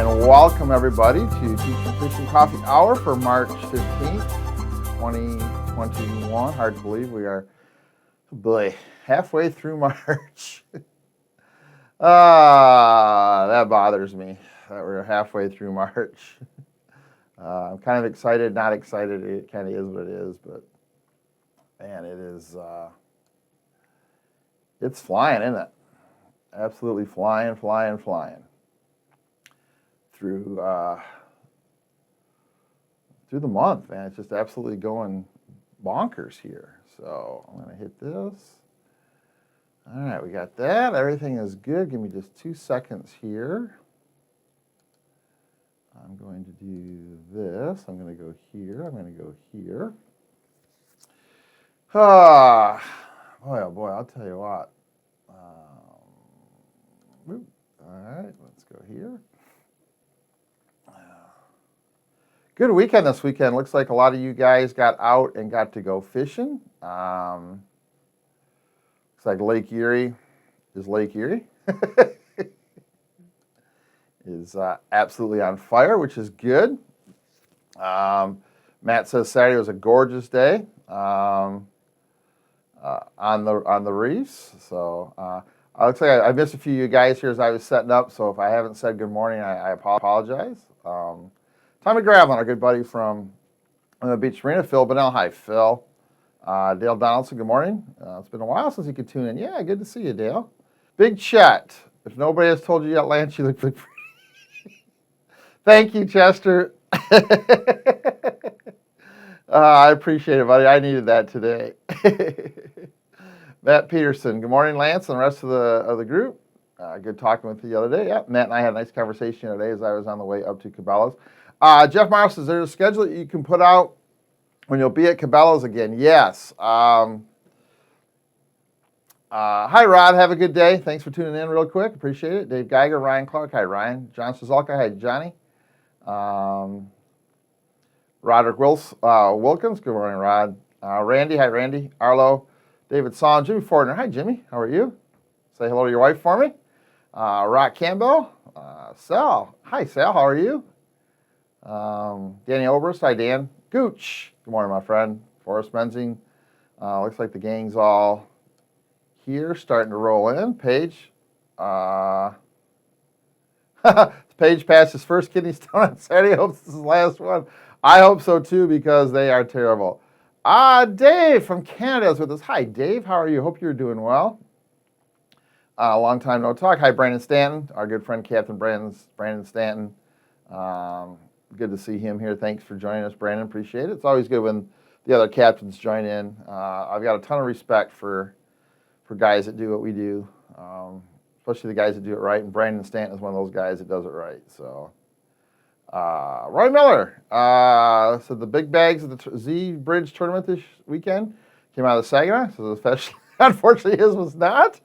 And welcome everybody to Teaching Fishing Coffee Hour for March 15th, 2021. Hard to believe we are, halfway through March. That bothers me that we're halfway through March. I'm kind of excited, not excited. It kind of is what it is, but man, it is, it's flying, isn't it? Absolutely flying. Through the month, man. It's just absolutely going bonkers here. So I'm going to hit this. All right, we got that. Everything is good. Give me just 2 seconds here. I'm going to do this. I'm going to go here. I'm going to go here. Boy, oh boy, I'll tell you what. All right, let's go here. Good weekend this weekend. Looks like a lot of you guys got out and got to go fishing. Looks like Lake Erie is absolutely on fire, which is good. Matt says Saturday was a gorgeous day on the reefs. So looks like I missed a few of you guys here as I was setting up. So if I haven't said good morning, I apologize. Tommy Gravelin, our good buddy from the Beach Marina. Phil Bonnell, hi, Phil. Dale Donaldson, good morning. It's been a while since you could tune in. Yeah, good to see you, Dale. Big Chet. If nobody has told you yet, Lance, you look pretty. Thank you, Chester. I appreciate it, buddy. I needed that today. Matt Peterson, good morning, Lance, and the rest of the group. Good talking with you the other day. Yeah, Matt and I had a nice conversation today as I was on the way up to Cabela's. Jeff Morris, is there a schedule that you can put out when you'll be at Cabela's again? Yes. Hi, Rod. Have a good day. Thanks for tuning in real quick. Appreciate it. Dave Geiger, Ryan Clark. Hi, Ryan. John Sazalka. Hi, Johnny. Roderick Wilkins. Good morning, Rod. Randy. Hi, Randy. Arlo. David Song. Jimmy Fortner. Hi, Jimmy. How are you? Say hello to your wife for me. Rock Campbell. Sal. Hi, Sal. How are you? Danny Oberst. Hi, Dan. Gooch. Good morning, my friend. Forrest Menzing. Looks like the gang's all here, starting to roll in. Paige. Paige passed his first kidney stone on Saturday. Hopes this is the last one. I hope so too, because they are terrible. Dave from Canada is with us. Hi, Dave. How are you? Hope you're doing well. Long time no talk. Hi, Brandon Stanton, our good friend Captain Brandon Stanton. Good to see him here. Thanks for joining us, Brandon. Appreciate it. It's always good when the other captains join in. I've got a ton of respect for guys that do what we do, especially the guys that do it right. And Brandon Stanton is one of those guys that does it right. So, Roy Miller said the big bags of the Z Bridge tournament this weekend came out of the Saginaw. So especially, unfortunately, his was not.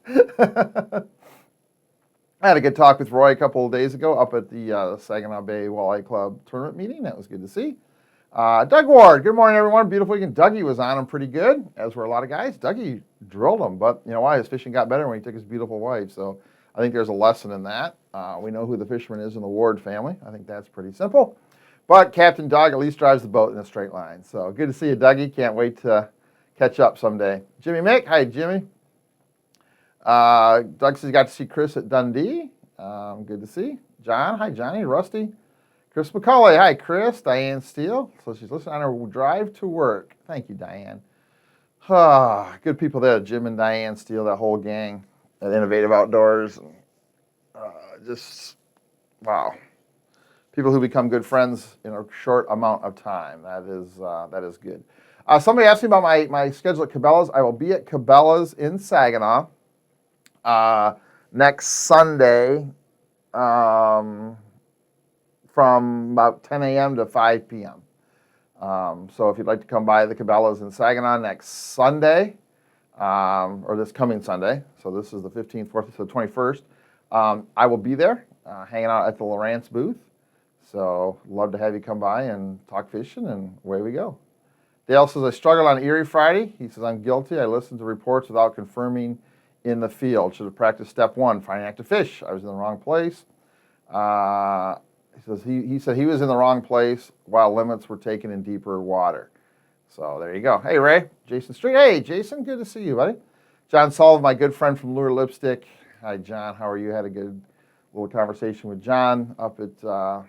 I had a good talk with Roy a couple of days ago up at the Saginaw Bay Walleye Club tournament meeting. That was good to see. Doug Ward, good morning, everyone. Beautiful weekend. Dougie was on him pretty good, as were a lot of guys. Dougie drilled him, but you know why? His fishing got better when he took his beautiful wife. So I think there's a lesson in that. We know who the fisherman is in the Ward family. I think that's pretty simple. But Captain Doug at least drives the boat in a straight line. So good to see you, Dougie. Can't wait to catch up someday. Jimmy Mick, hi, Jimmy. Doug says he got to see Chris at Dundee. Good to see. John, hi, Johnny. Rusty. Chris McCauley, hi, Chris. Diane Steele. So she's listening on her drive to work. Thank you, Diane. Good people there, Jim and Diane Steele, that whole gang at Innovative Outdoors. Just, wow. People who become good friends in a short amount of time. That is good. Somebody asked me about my schedule at Cabela's. I will be at Cabela's in Saginaw next Sunday from about 10 a.m. to 5 p.m. So if you'd like to come by the Cabela's in Saginaw next Sunday, or this coming Sunday, so this is the 15th, 14th, to the 21st, I will be there hanging out at the Lowrance booth. So love to have you come by and talk fishing, and away we go. Dale says, I struggled on Erie Friday. He says, I'm guilty. I listened to reports without confirming in the field. Should have practiced step one, finding active fish. I was in the wrong place. he said he was in the wrong place while limits were taken in deeper water. So there you go. Hey, Ray. Jason Street. Hey, Jason. Good to see you, buddy. John Sullivan, my good friend from Lure Lipstick. Hi, John. How are you? Had a good little conversation with John up at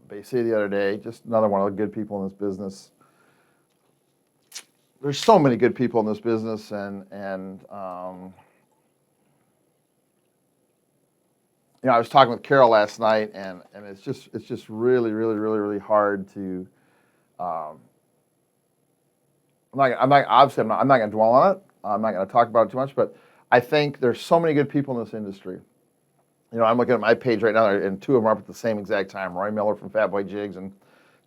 Bay City the other day. Just another one of the good people in this business. There's so many good people in this business, and you know, I was talking with Carol last night, and it's just really hard to. I'm not obviously I'm not going to dwell on it. I'm not going to talk about it too much, but I think there's so many good people in this industry. You know, I'm looking at my page right now, and two of them are up at the same exact time. Roy Miller from Fat Boy Jigs and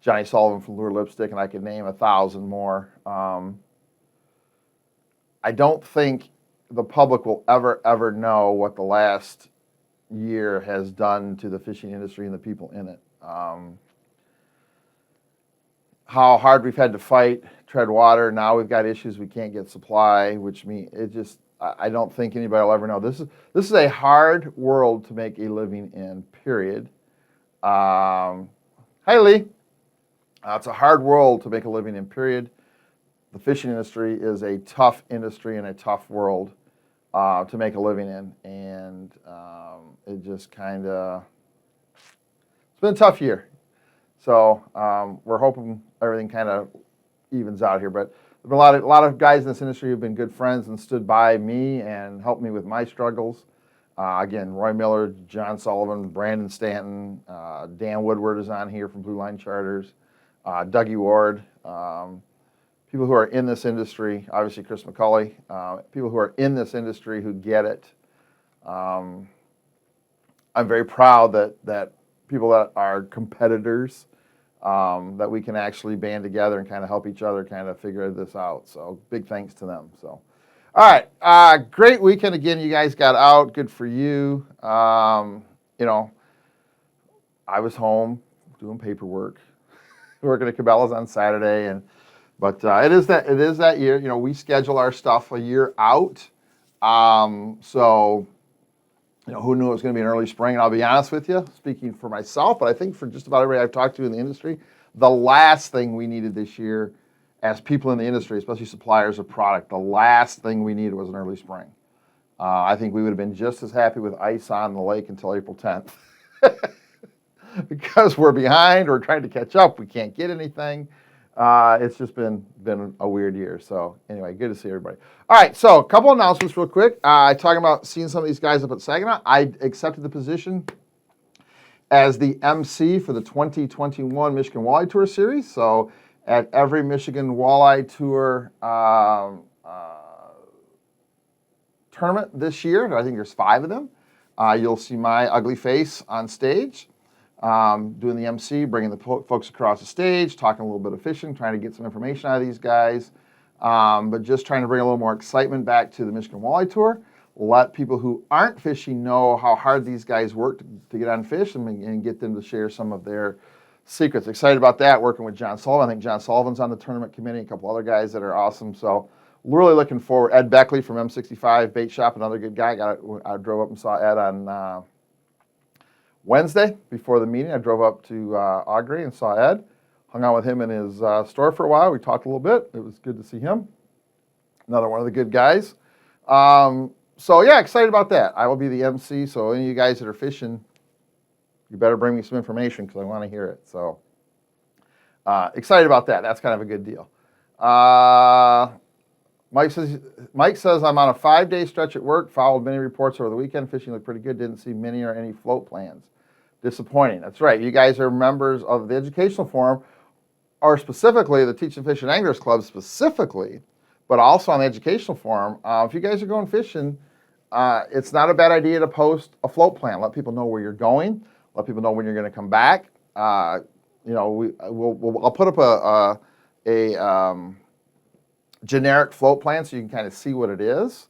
Johnny Sullivan from Lure Lipstick, and I could name 1,000 more. I don't think the public will ever know what the last year has done to the fishing industry and the people in it. How hard we've had to fight, tread water. Now we've got issues we can't get supply, which means it just. I don't think anybody will ever know. This is a hard world to make a living in. Period. Hi, Lee. It's a hard world to make a living in. Period. The fishing industry is a tough industry and a tough world to make a living in, and it just kind of it's been a tough year. So we're hoping everything kind of evens out here, but. There have been a lot of guys in this industry who've been good friends and stood by me and helped me with my struggles. Again, Roy Miller, John Sullivan, Brandon Stanton, Dan Woodward is on here from Blue Line Charters, Dougie Ward, people who are in this industry, obviously Chris McCulley, people who are in this industry who get it. I'm very proud that people that are competitors that we can actually band together and kind of help each other kind of figure this out. So big thanks to them. So, all right, great weekend again. You guys got out. Good for you. You know, I was home doing paperwork, working at Cabela's on Saturday, but it is that year. You know, we schedule our stuff a year out. So. You know, who knew it was going to be an early spring? And I'll be honest with you, speaking for myself, but I think for just about everybody I've talked to in the industry, the last thing we needed this year as people in the industry, especially suppliers of product, the last thing we needed was an early spring. I think we would have been just as happy with ice on the lake until April 10th. Because we're behind, we're trying to catch up, we can't get anything. It's just been a weird year. So anyway, good to see everybody. All right, so a couple announcements real quick. Talking about seeing some of these guys up at Saginaw. I accepted the position as the MC for the 2021 Michigan Walleye Tour Series. So at every Michigan Walleye Tour tournament this year, I think there's 5 of them, you'll see my ugly face on stage. Doing the MC, bringing the folks across the stage, talking a little bit of fishing, trying to get some information out of these guys, but just trying to bring a little more excitement back to the Michigan Walleye Tour. Let people who aren't fishing know how hard these guys work to get on fish and get them to share some of their secrets. Excited about that, working with John Sullivan. I think John Sullivan's on the tournament committee, a couple other guys that are awesome. So really looking forward. Ed Beckley from M65 Bait Shop, another good guy. I drove up and saw Ed on Wednesday before the meeting. I drove up to Augrey and saw Ed, hung out with him in his store for a while. We talked a little bit. It was good to see him. Another one of the good guys. So yeah, excited about that. I will be the MC, so any of you guys that are fishing, you better bring me some information because I want to hear it. So excited about that. That's kind of a good deal. Mike says, I'm on a 5-day stretch at work, followed many reports over the weekend. Fishing looked pretty good. Didn't see many or any float plans. Disappointing. That's right. You guys are members of the Educational Forum, or specifically the Teaching Fish and Anglers Club specifically, but also on the Educational Forum. If you guys are going fishing, it's not a bad idea to post a float plan. Let people know where you're going. Let people know when you're going to come back. You know, I'll put up a generic float plan so you can kind of see what it is.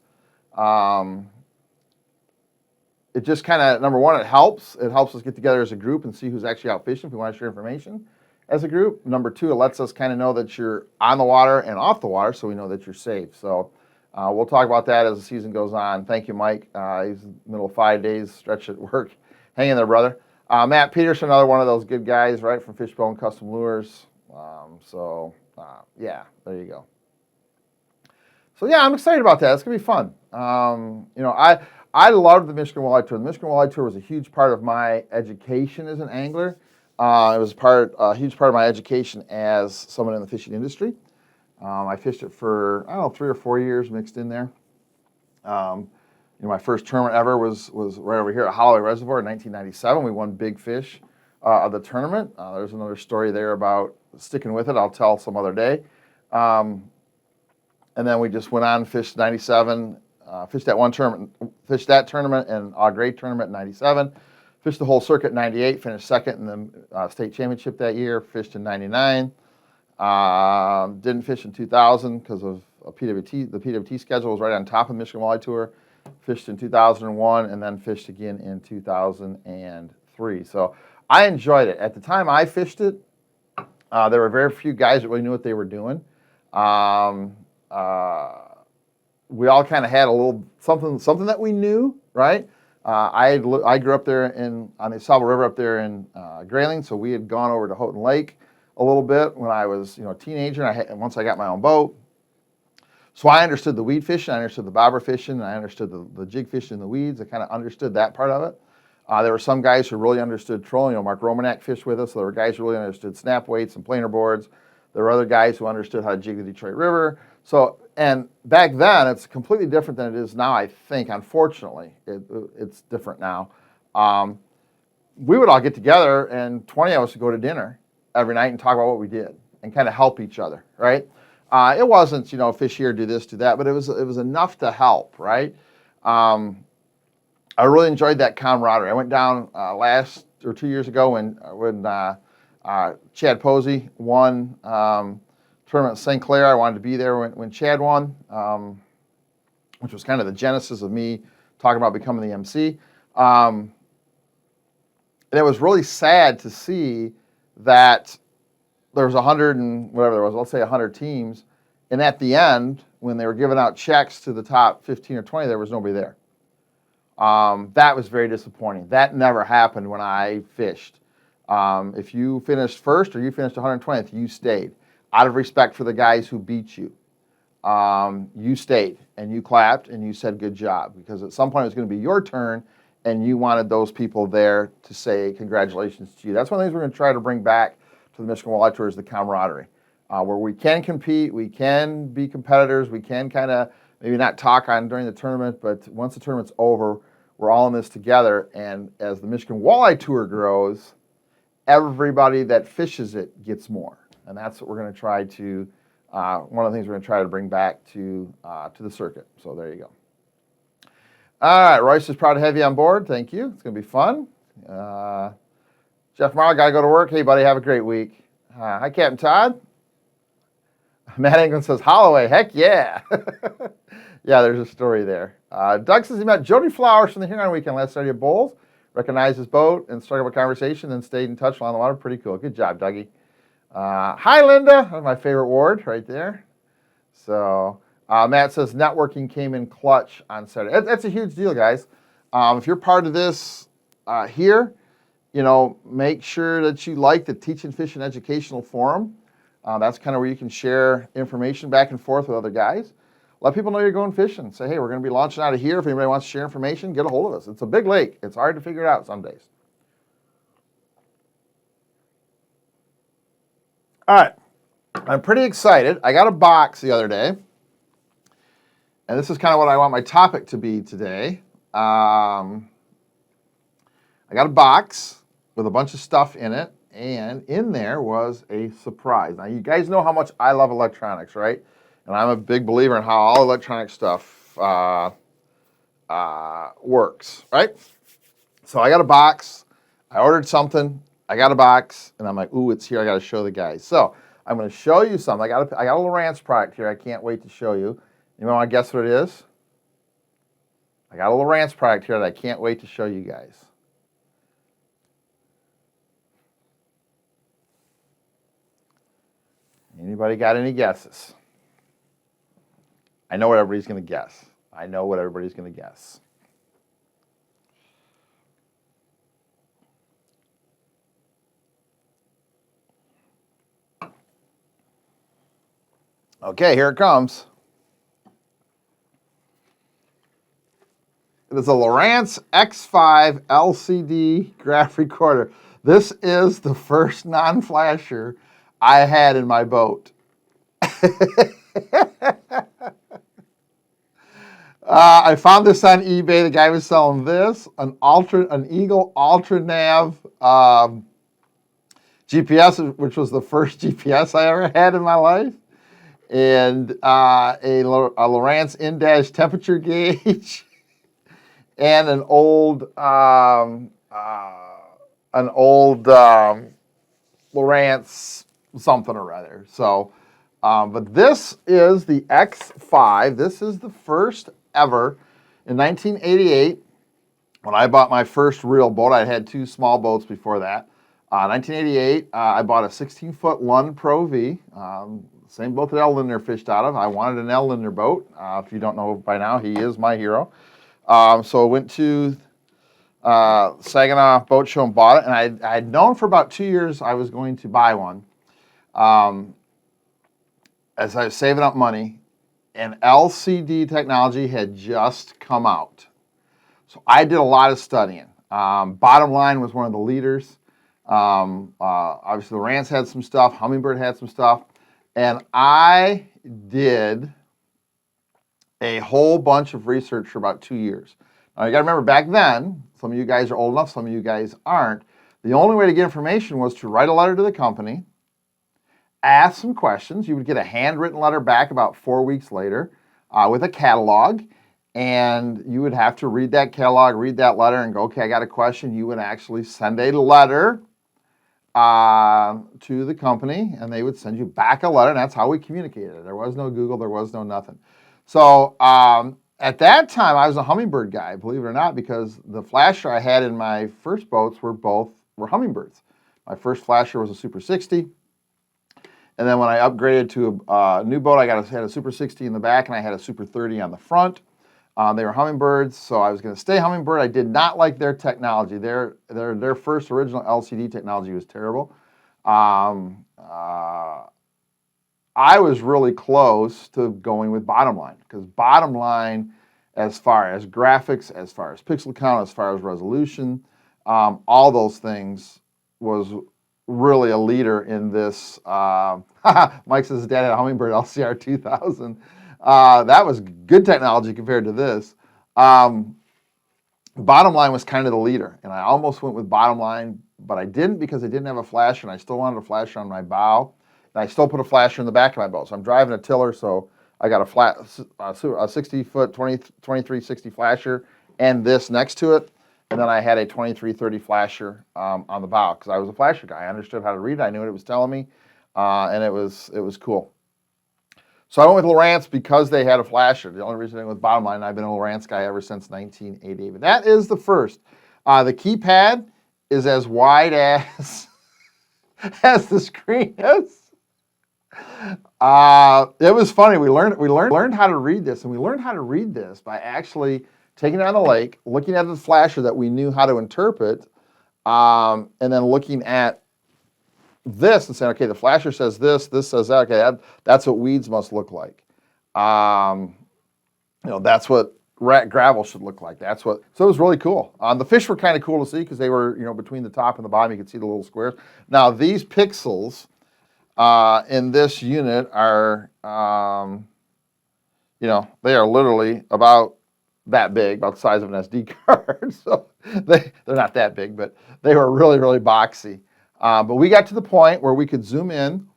It just kind of, number one, it helps. It helps us get together as a group and see who's actually out fishing if we want to share information as a group. Number two, it lets us kind of know that you're on the water and off the water so we know that you're safe. So we'll talk about that as the season goes on. Thank you, Mike. He's in the middle of 5 days stretch at work. Hang in there, brother. Matt Peterson, another one of those good guys, right, from Fishbone Custom Lures. Yeah, there you go. So yeah, I'm excited about that. It's gonna be fun. I loved the Michigan Walleye Tour. The Michigan Walleye Tour was a huge part of my education as an angler. It was a huge part of my education as someone in the fishing industry. I fished it for, I don't know, 3 or 4 years mixed in there. My first tournament ever was right over here at Holloway Reservoir in 1997. We won big fish of the tournament. There's another story there about sticking with it. I'll tell some other day. And then we just went on, fished 97, fished that tournament and a great tournament in 97. Fished the whole circuit in 98, finished second in the state championship that year, fished in 99. Didn't fish in 2000 because of PWT. The PWT schedule was right on top of the Michigan Walleye Tour. Fished in 2001 and then fished again in 2003. So I enjoyed it. At the time I fished it, there were very few guys that really knew what they were doing. We all kind of had a little something that we knew, right? I grew up there on the Saddle River up there in Grayling, so we had gone over to Houghton Lake a little bit when I was a teenager. And once I got my own boat, so I understood the weed fishing, I understood the bobber fishing, and I understood the jig fishing in the weeds. I kind of understood that part of it. There were some guys who really understood trolling. Mark Romanek fished with us. So there were guys who really understood snap weights and planer boards. There were other guys who understood how to jig the Detroit River. So, and back then, it's completely different than it is now, I think, unfortunately. It's different now. We would all get together, and 20 of us would go to dinner every night and talk about what we did and kind of help each other, right? It wasn't, fish here, do this, do that, but it was enough to help, right? I really enjoyed that camaraderie. I went down last or 2 years ago when Chad Posey won tournament at St. Clair. I wanted to be there when Chad won, which was kind of the genesis of me talking about becoming the MC. And it was really sad to see that there was 100 and whatever there was, let's say 100 teams, and at the end, when they were giving out checks to the top 15 or 20, there was nobody there. That was very disappointing. That never happened when I fished. If you finished first or you finished 120th, you stayed. Out of respect for the guys who beat you, you stayed and you clapped and you said good job, because at some point it was going to be your turn and you wanted those people there to say congratulations to you. That's one of the things we're going to try to bring back to the Michigan Walleye Tour, is the camaraderie, where we can compete, we can be competitors, we can kind of maybe not talk on during the tournament, but once the tournament's over, we're all in this together. And as the Michigan Walleye Tour grows, everybody that fishes it gets more. And that's what we're going to try to, one of the things we're going to try to bring back to the circuit. So there you go. All right, Royce is proud to have you on board. Thank you. It's going to be fun. Jeff Morrow, got to go to work. Hey, buddy, have a great week. Hi, Captain Todd. Matt England says, Holloway, heck yeah. Yeah, there's a story there. Doug says he met Jody Flowers from the Huron Weekend last Saturday at Bowles, recognized his boat and started up a conversation, then stayed in touch along the water. Pretty cool. Good job, Dougie. Hi, Linda. That's my favorite ward right there. So Matt says networking came in clutch on Saturday. That's a huge deal, guys. If you're part of this here, make sure that you like the Teaching Fishing Educational Forum. That's kind of where you can share information back and forth with other guys. Let people know you're going fishing. Say, hey, we're going to be launching out of here. If anybody wants to share information, get a hold of us. It's a big lake. It's hard to figure it out some days. All right. I'm pretty excited. I got a box the other day. And this is kind of what I want my topic to be today. I got a box with a bunch of stuff in it. And in there was a surprise. Now, you guys know how much I love electronics, right? And I'm a big believer in how all electronic stuff works, right? So I got a box. I ordered something. I got a box. And I'm like, ooh, it's here. I got to show the guys. So I'm going to show you something. I got a little Rance product here. I can't wait to show you. You want to guess what it is? I got a little Rance product here that I can't wait to show you guys. Anybody got any guesses? I know what everybody's going to guess. I know what everybody's going to guess. Okay, here it comes. It is a Lowrance X5 LCD graph recorder. This is the first non-flasher I had in my boat. I found this on eBay. The guy was selling this, an Eagle Ultra Nav GPS, which was the first GPS I ever had in my life, and a Lowrance in-dash temperature gauge, and an old Lowrance something or other. So, but this is the X5. This is the first ever. In 1988, when I bought my first real boat, I had two small boats before that. 1988, I bought a 16-foot Lund Pro V, same boat that L. Lindner fished out of. I wanted an L. Lindner boat. If you don't know by now, he is my hero. So I went to Saginaw Boat Show and bought it, and I had known for about 2 years I was going to buy one. As I was saving up money, and LCD technology had just come out. So I did a lot of studying. Bottom Line was one of the leaders. Obviously, Lowrance had some stuff. Humminbird had some stuff. And I did a whole bunch of research for about 2 years. Now, you got to remember, back then, some of you guys are old enough, some of you guys aren't. The only way to get information was to write a letter to the company, ask some questions. You would get a handwritten letter back about 4 weeks later with a catalog, and you would have to read that catalog, read that letter, and go, okay, I got a question. You would actually send a letter to the company, and they would send you back a letter, and that's how we communicated. There was no Google, there was no nothing. So at that time, I was a Humminbird guy, believe it or not, because the flasher I had in my first boats were Humminbirds. My first flasher was a Super 60. And then when I upgraded to a new boat, had a Super 60 in the back, and I had a Super 30 on the front. They were Humminbirds, so I was going to stay Humminbird. I did not like their technology. Their first original LCD technology was terrible. I was really close to going with Bottom Line, because Bottom Line, as far as graphics, as far as pixel count, as far as resolution, all those things was really a leader in this. Mike says his dad had a Humminbird LCR 2000. That was good technology compared to this. Bottom Line was kind of the leader, and I almost went with Bottom Line, but I didn't because I didn't have a flasher, and I still wanted a flasher on my bow, and I still put a flasher in the back of my boat. So I'm driving a tiller, so I got a 60-foot 2360 flasher and this next to it. And then I had a 2330 flasher on the bow because I was a flasher guy. I understood how to read it. I knew what it was telling me, and it was cool. So I went with Lowrance because they had a flasher. The only reason I went with Bottom Line, I've been a Lowrance guy ever since 1988. But that is the first. The keypad is as wide as the screen is. It was funny. We learned how to read this, and we learned how to read this by actually taking it on the lake, looking at the flasher that we knew how to interpret, and then looking at this and saying, okay, the flasher says this says that. Okay, that's what weeds must look like. That's what gravel should look like. So it was really cool. The fish were kind of cool to see because they were, between the top and the bottom. You could see the little squares. Now these pixels in this unit are, they are literally about that big, about the size of an SD card. So they're not that big, but they were really, really boxy. But we got to the point where we could zoom in,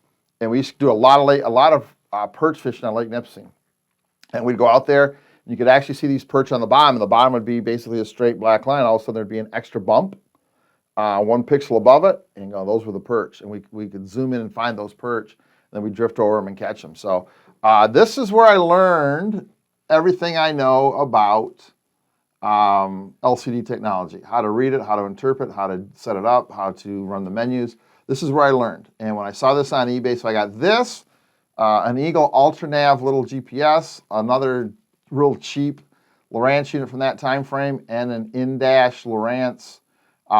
and we used to do a lot of perch fishing on Lake Nipissing. And we'd go out there, and you could actually see these perch on the bottom, and the bottom would be basically a straight black line. All of a sudden, there'd be an extra bump, 1 pixel above it, and those were the perch. And we could zoom in and find those perch, and then we'd drift over them and catch them. So this is where I learned everything I know about LCD technology, how to read it, how to interpret, how to set it up, how to run the menus. This is where I learned. And when I saw this on eBay, so I got this, an Eagle Ultra Nav little GPS, another real cheap Lowrance unit from that time frame, and an in-dash Lowrance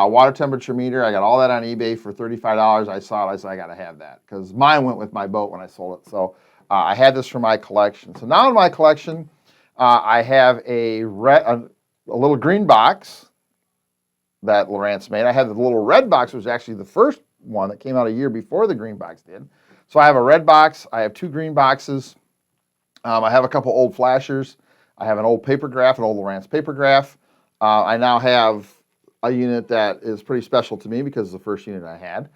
water temperature meter. I got all that on eBay for $35. I saw it. I said, I got to have that because mine went with my boat when I sold it. So I had this for my collection. So now in my collection, I have a little green box that Lowrance made. I have the little red box, which was actually the first one that came out a year before the green box did. So I have a red box. I have 2 green boxes. I have a couple old flashers. I have an old paper graph, an old Lowrance paper graph. I now have a unit that is pretty special to me because it's the first unit I had.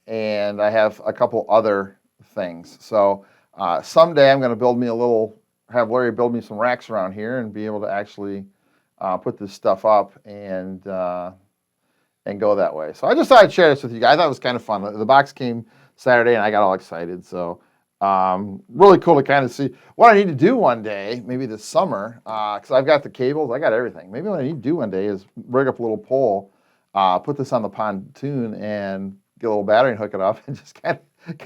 And I have a couple other things. So someday I'm going to have Larry build me some racks around here and be able to actually put this stuff up and go that way. So I just thought I'd share this with you guys. I thought it was kind of fun. The box came Saturday and I got all excited. So really cool to kind of see what I need to do one day, maybe this summer, because I've got the cables, I got everything. Maybe what I need to do one day is rig up a little pole, put this on the pontoon and get a little battery and hook it up and just kind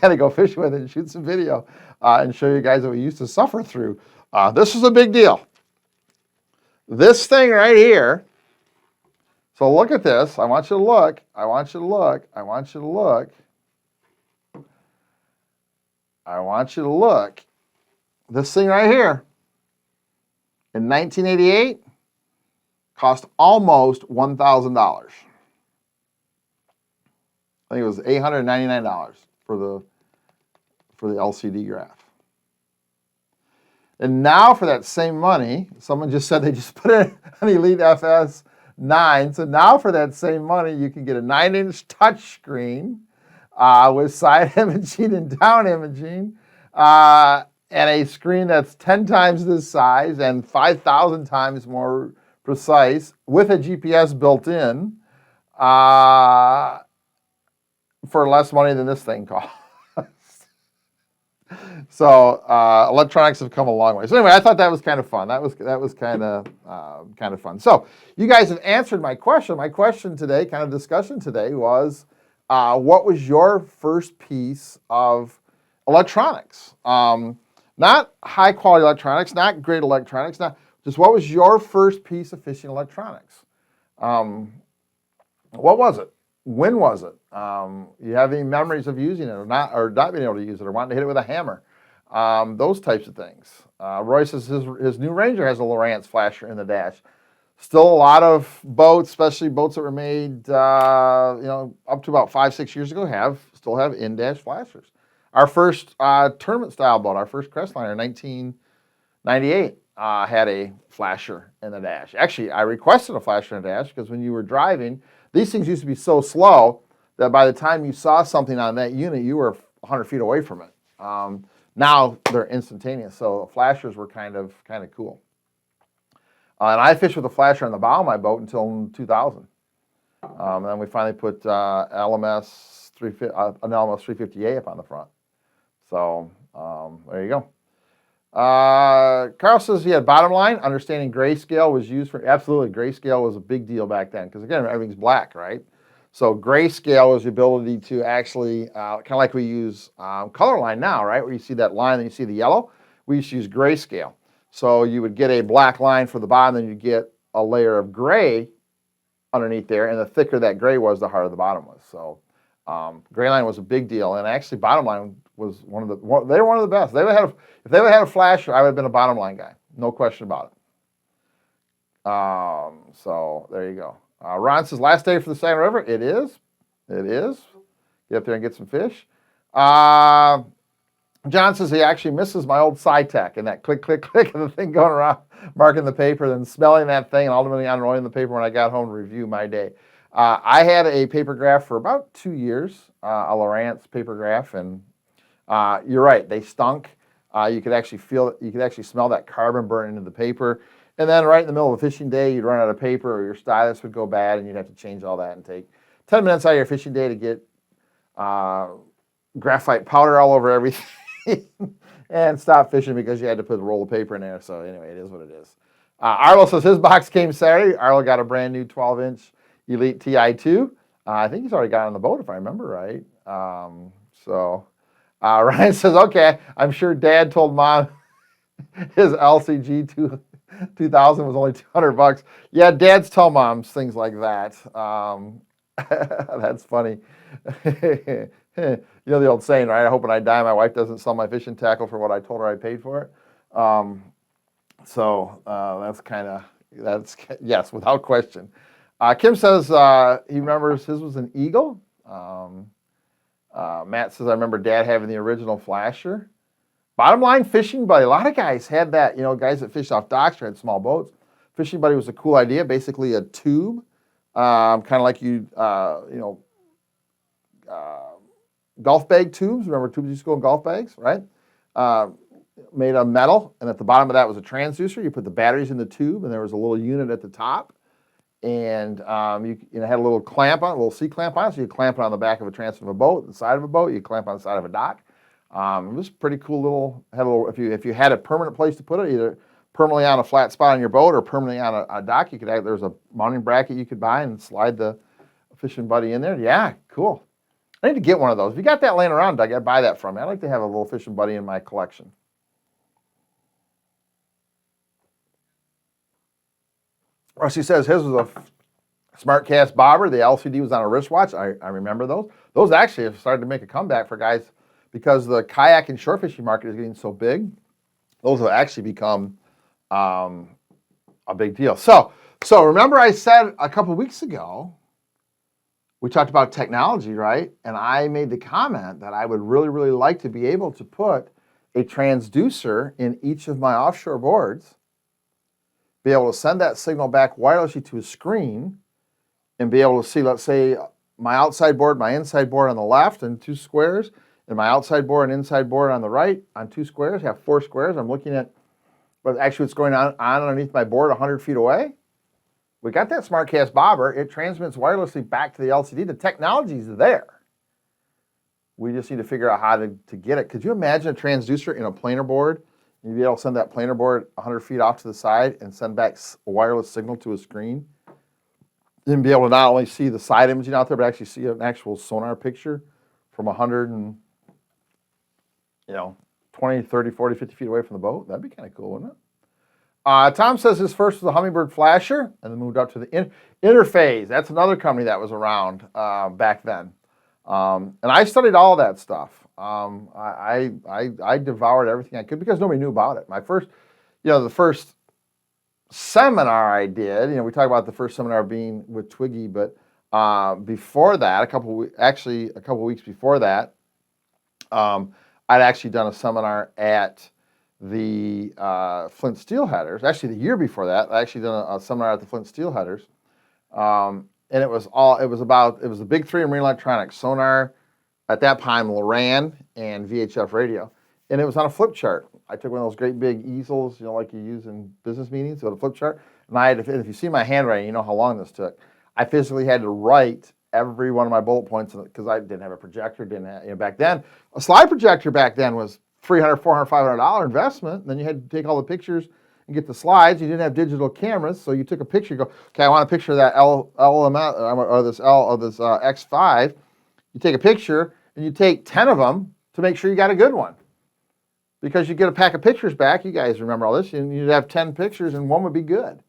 of go fishing with it and shoot some video and show you guys what we used to suffer through. This is a big deal. This thing right here, so look at this. I want you to look. I want you to look. I want you to look. I want you to look. This thing right here, in 1988, cost almost $1,000. I think it was $899 for the LCD graph. And now for that same money, someone just said they just put in an Elite FS 9. So now for that same money, you can get a 9-inch touchscreen with side imaging and down imaging, and a screen that's 10 times this size and 5,000 times more precise with a GPS built in for less money than this thing costs. So electronics have come a long way. So anyway, I thought that was kind of fun. That was kind of fun. So you guys have answered my question. My question today, kind of discussion today, was what was your first piece of electronics? Not high quality electronics, not great electronics, not just what was your first piece of fishing electronics? What was it? When was it? You have any memories of using it or not being able to use it or wanting to hit it with a hammer? Those types of things. Roy says his new Ranger has a Lowrance flasher in the dash. Still a lot of boats, especially boats that were made up to about 5-6 years ago, still have in-dash flashers. Our first tournament style boat, our first Crestliner in 1998, had a flasher in the dash. Actually, I requested a flasher in the dash because when you were driving, these things used to be so slow that by the time you saw something on that unit, you were 100 feet away from it. Now they're instantaneous, so flashers were kind of cool. And I fished with a flasher on the bow of my boat until 2000. And then we finally put an LMS 350A up on the front. So there you go. Carl says he had bottom line. Understanding grayscale was used for, absolutely, grayscale was a big deal back then because, again, everything's black, right? So grayscale is the ability to actually, kind of like we use color line now, right? Where you see that line and you see the yellow. We used to use grayscale. So you would get a black line for the bottom, then you get a layer of gray underneath there, and the thicker that gray was, the harder the bottom was. So gray line was a big deal, and actually bottom line was they were one of the best. If they would have had a flasher, I would have been a bottom line guy, no question about it. So there you go. Ron says last day for the Saginaw River. It is. Get up there and get some fish. John says he actually misses my old SciTech and that click, click, click of the thing going around, marking the paper, then smelling that thing, and ultimately unrolling the paper when I got home to review my day. I had a paper graph for about 2 years, a Lowrance paper graph, and you're right, they stunk. You could actually feel it. You could actually smell that carbon burning into the paper. And then right in the middle of a fishing day, you'd run out of paper or your stylus would go bad and you'd have to change all that and take 10 minutes out of your fishing day to get graphite powder all over everything and stop fishing because you had to put a roll of paper in there. So anyway, it is what it is. Arlo says his box came Saturday. Arlo got a brand new 12-inch Elite TI2. I think he's already got it on the boat if I remember right. Ryan says, okay, I'm sure Dad told Mom his LCG 2000 was only $200. Yeah, dads tell moms things like that. That's funny. You know the old saying, right? I hope when I die, my wife doesn't sell my fishing tackle for what I told her I paid for it. That's yes, without question. Kim says he remembers his was an Eagle. Matt says I remember Dad having the original flasher. Bottom line, Fishing Buddy. A lot of guys had that. You know, guys that fished off docks or had small boats. Fishing Buddy was a cool idea. Basically, a tube, kind of like golf bag tubes. Remember tubes used to go in golf bags, right? Made of metal, and at the bottom of that was a transducer. You put the batteries in the tube, and there was a little unit at the top, and you had a little clamp on, a little C-clamp on it, so you clamp it on the back of a transfer of a boat, the side of a boat. You clamp on the side of a dock. It was pretty cool little. If you had a permanent place to put it, either permanently on a flat spot on your boat or permanently on a dock, you could have. There's a mounting bracket you could buy and slide the Fishing Buddy in there. Yeah, cool. I need to get one of those. If you got that laying around, Doug, I'd buy that from you. I'd like to have a little Fishing Buddy in my collection. Rusty says his was a smart cast bobber. The LCD was on a wristwatch. I remember those. Those actually have started to make a comeback for guys because the kayak and shore fishing market is getting so big. Those have actually become a big deal. So remember I said a couple weeks ago, we talked about technology, right? And I made the comment that I would really, really like to be able to put a transducer in each of my offshore boards, be able to send that signal back wirelessly to a screen, and be able to see, let's say, my outside board, my inside board on the left and 2 squares, and my outside board and inside board on the right on 2 squares. I have 4 squares. I'm looking at what's going on underneath my board 100 feet away. We got that SmartCast bobber. It transmits wirelessly back to the LCD. The technology's there. We just need to figure out how to get it. Could you imagine a transducer in a planer board? You'd be able to send that planer board 100 feet off to the side and send back a wireless signal to a screen. Then be able to not only see the side imaging out there, but actually see an actual sonar picture from 100 and 20, 30, 40, 50 feet away from the boat. That'd be kind of cool, wouldn't it? Tom says his first was a Humminbird flasher and then moved up to the Interphase. That's another company that was around back then. And I studied all that stuff. I devoured everything I could because nobody knew about it. My first, the first seminar I did, we talk about the first seminar being with Twiggy, but before that, a couple weeks before that, I'd actually done a seminar at the Flint Steelheaders. Actually, the year before that, I actually done a seminar at the Flint Steelheaders, and it was the big three in marine electronics: sonar, at that time Loran, and VHF radio, and it was on a flip chart. I took one of those great big easels, like you use in business meetings, with a flip chart, and if you see my handwriting, you know how long this took. I physically had to write every one of my bullet points because I didn't have a projector. Back then, a slide projector back then was $300, $400, $500 investment. And then you had to take all the pictures and get the slides. You didn't have digital cameras, so you took a picture. You go, okay, I want a picture of that this X5. You take a picture and you take 10 of them to make sure you got a good one, because you get a pack of pictures back. You guys remember all this, and you'd have 10 pictures and one would be good.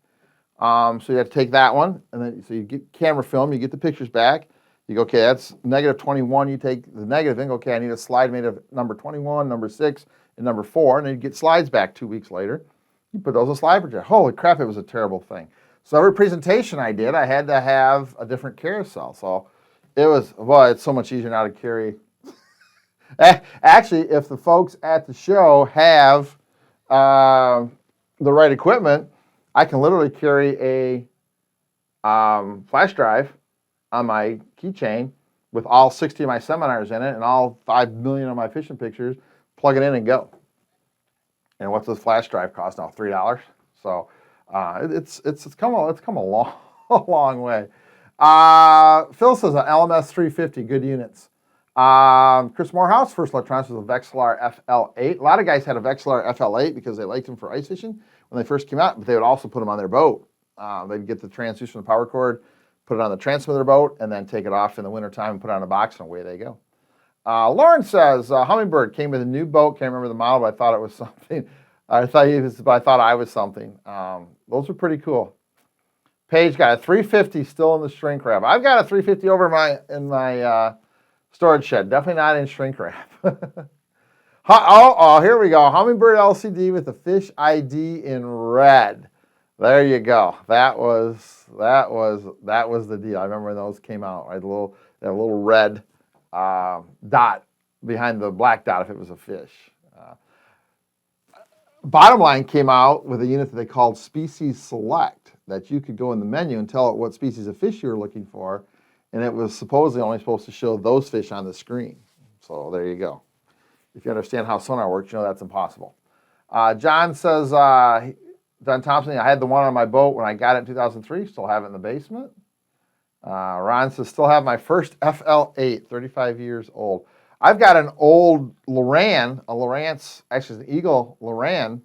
So you have to take that one, and then so you get camera film, you get the pictures back. You go, okay, that's negative 21. You take the negative and go, okay, I need a slide made of number 21, number 6, and number 4, and then you get slides back 2 weeks later. You put those in a slide projector. Holy crap, it was a terrible thing. So every presentation I did, I had to have a different carousel. So it's so much easier now to carry. Actually, if the folks at the show have the right equipment, I can literally carry a flash drive on my keychain with all 60 of my seminars in it and all 5 million of my fishing pictures, plug it in and go. And what's this flash drive cost now? $3. So it's come a long, a long way. Phil says an LMS 350, good units. Chris Morehouse, first electronics was a Vexilar FL8. A lot of guys had a Vexilar FL8 because they liked them for ice fishing when they first came out, but they would also put them on their boat. They'd get the transducer and the power cord, put it on the transom of their boat, and then take it off in the wintertime and put it on a box, and away they go. Lauren says, Humminbird came with a new boat. Can't remember the model, but I thought it was something. I thought I thought I was something. Those are pretty cool. Paige got a 350 still in the shrink wrap. I've got a 350 over in my storage shed. Definitely not in shrink wrap. Oh, here we go. Humminbird LCD with the fish ID in red. There you go. That was the deal. I remember when those came out. Right, that little red dot behind the black dot if it was a fish. Bottom Line came out with a unit that they called Species Select, that you could go in the menu and tell it what species of fish you were looking for, and it was supposedly only supposed to show those fish on the screen. So there you go. If you understand how sonar works, you know that's impossible. John says, John Thompson, I had the one on my boat when I got it in 2003, still have it in the basement. Ron says, still have my first FL8, 35 years old. I've got an old Loran, actually it's an Eagle Loran,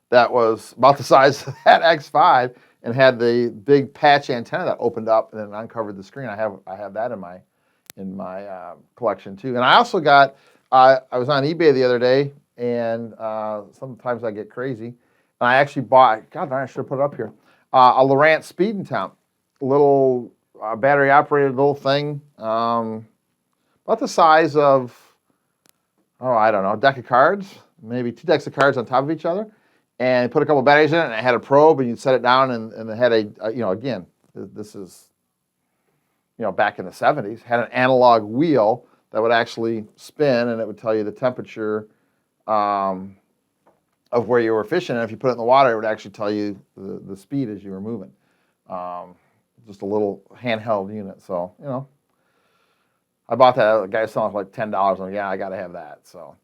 that was about the size of that X5 and had the big patch antenna that opened up and then uncovered the screen. I have that in my collection too. And I also got, I was on eBay the other day, and sometimes I get crazy. And I actually bought, God darn, I should have put it up here, a Lowrance Speed and Temp, little battery operated little thing. About the size of, I don't know, a deck of cards, maybe 2 decks of cards on top of each other, and put a couple batteries in it, and it had a probe, and you'd set it down, and it had again, this is, back in the 70s, had an analog wheel that would actually spin, and it would tell you the temperature of where you were fishing, and if you put it in the water, it would actually tell you the speed as you were moving. Just a little handheld unit, so, I bought that. The guy selling it for like $10. I'm like, yeah, I got to have that. So,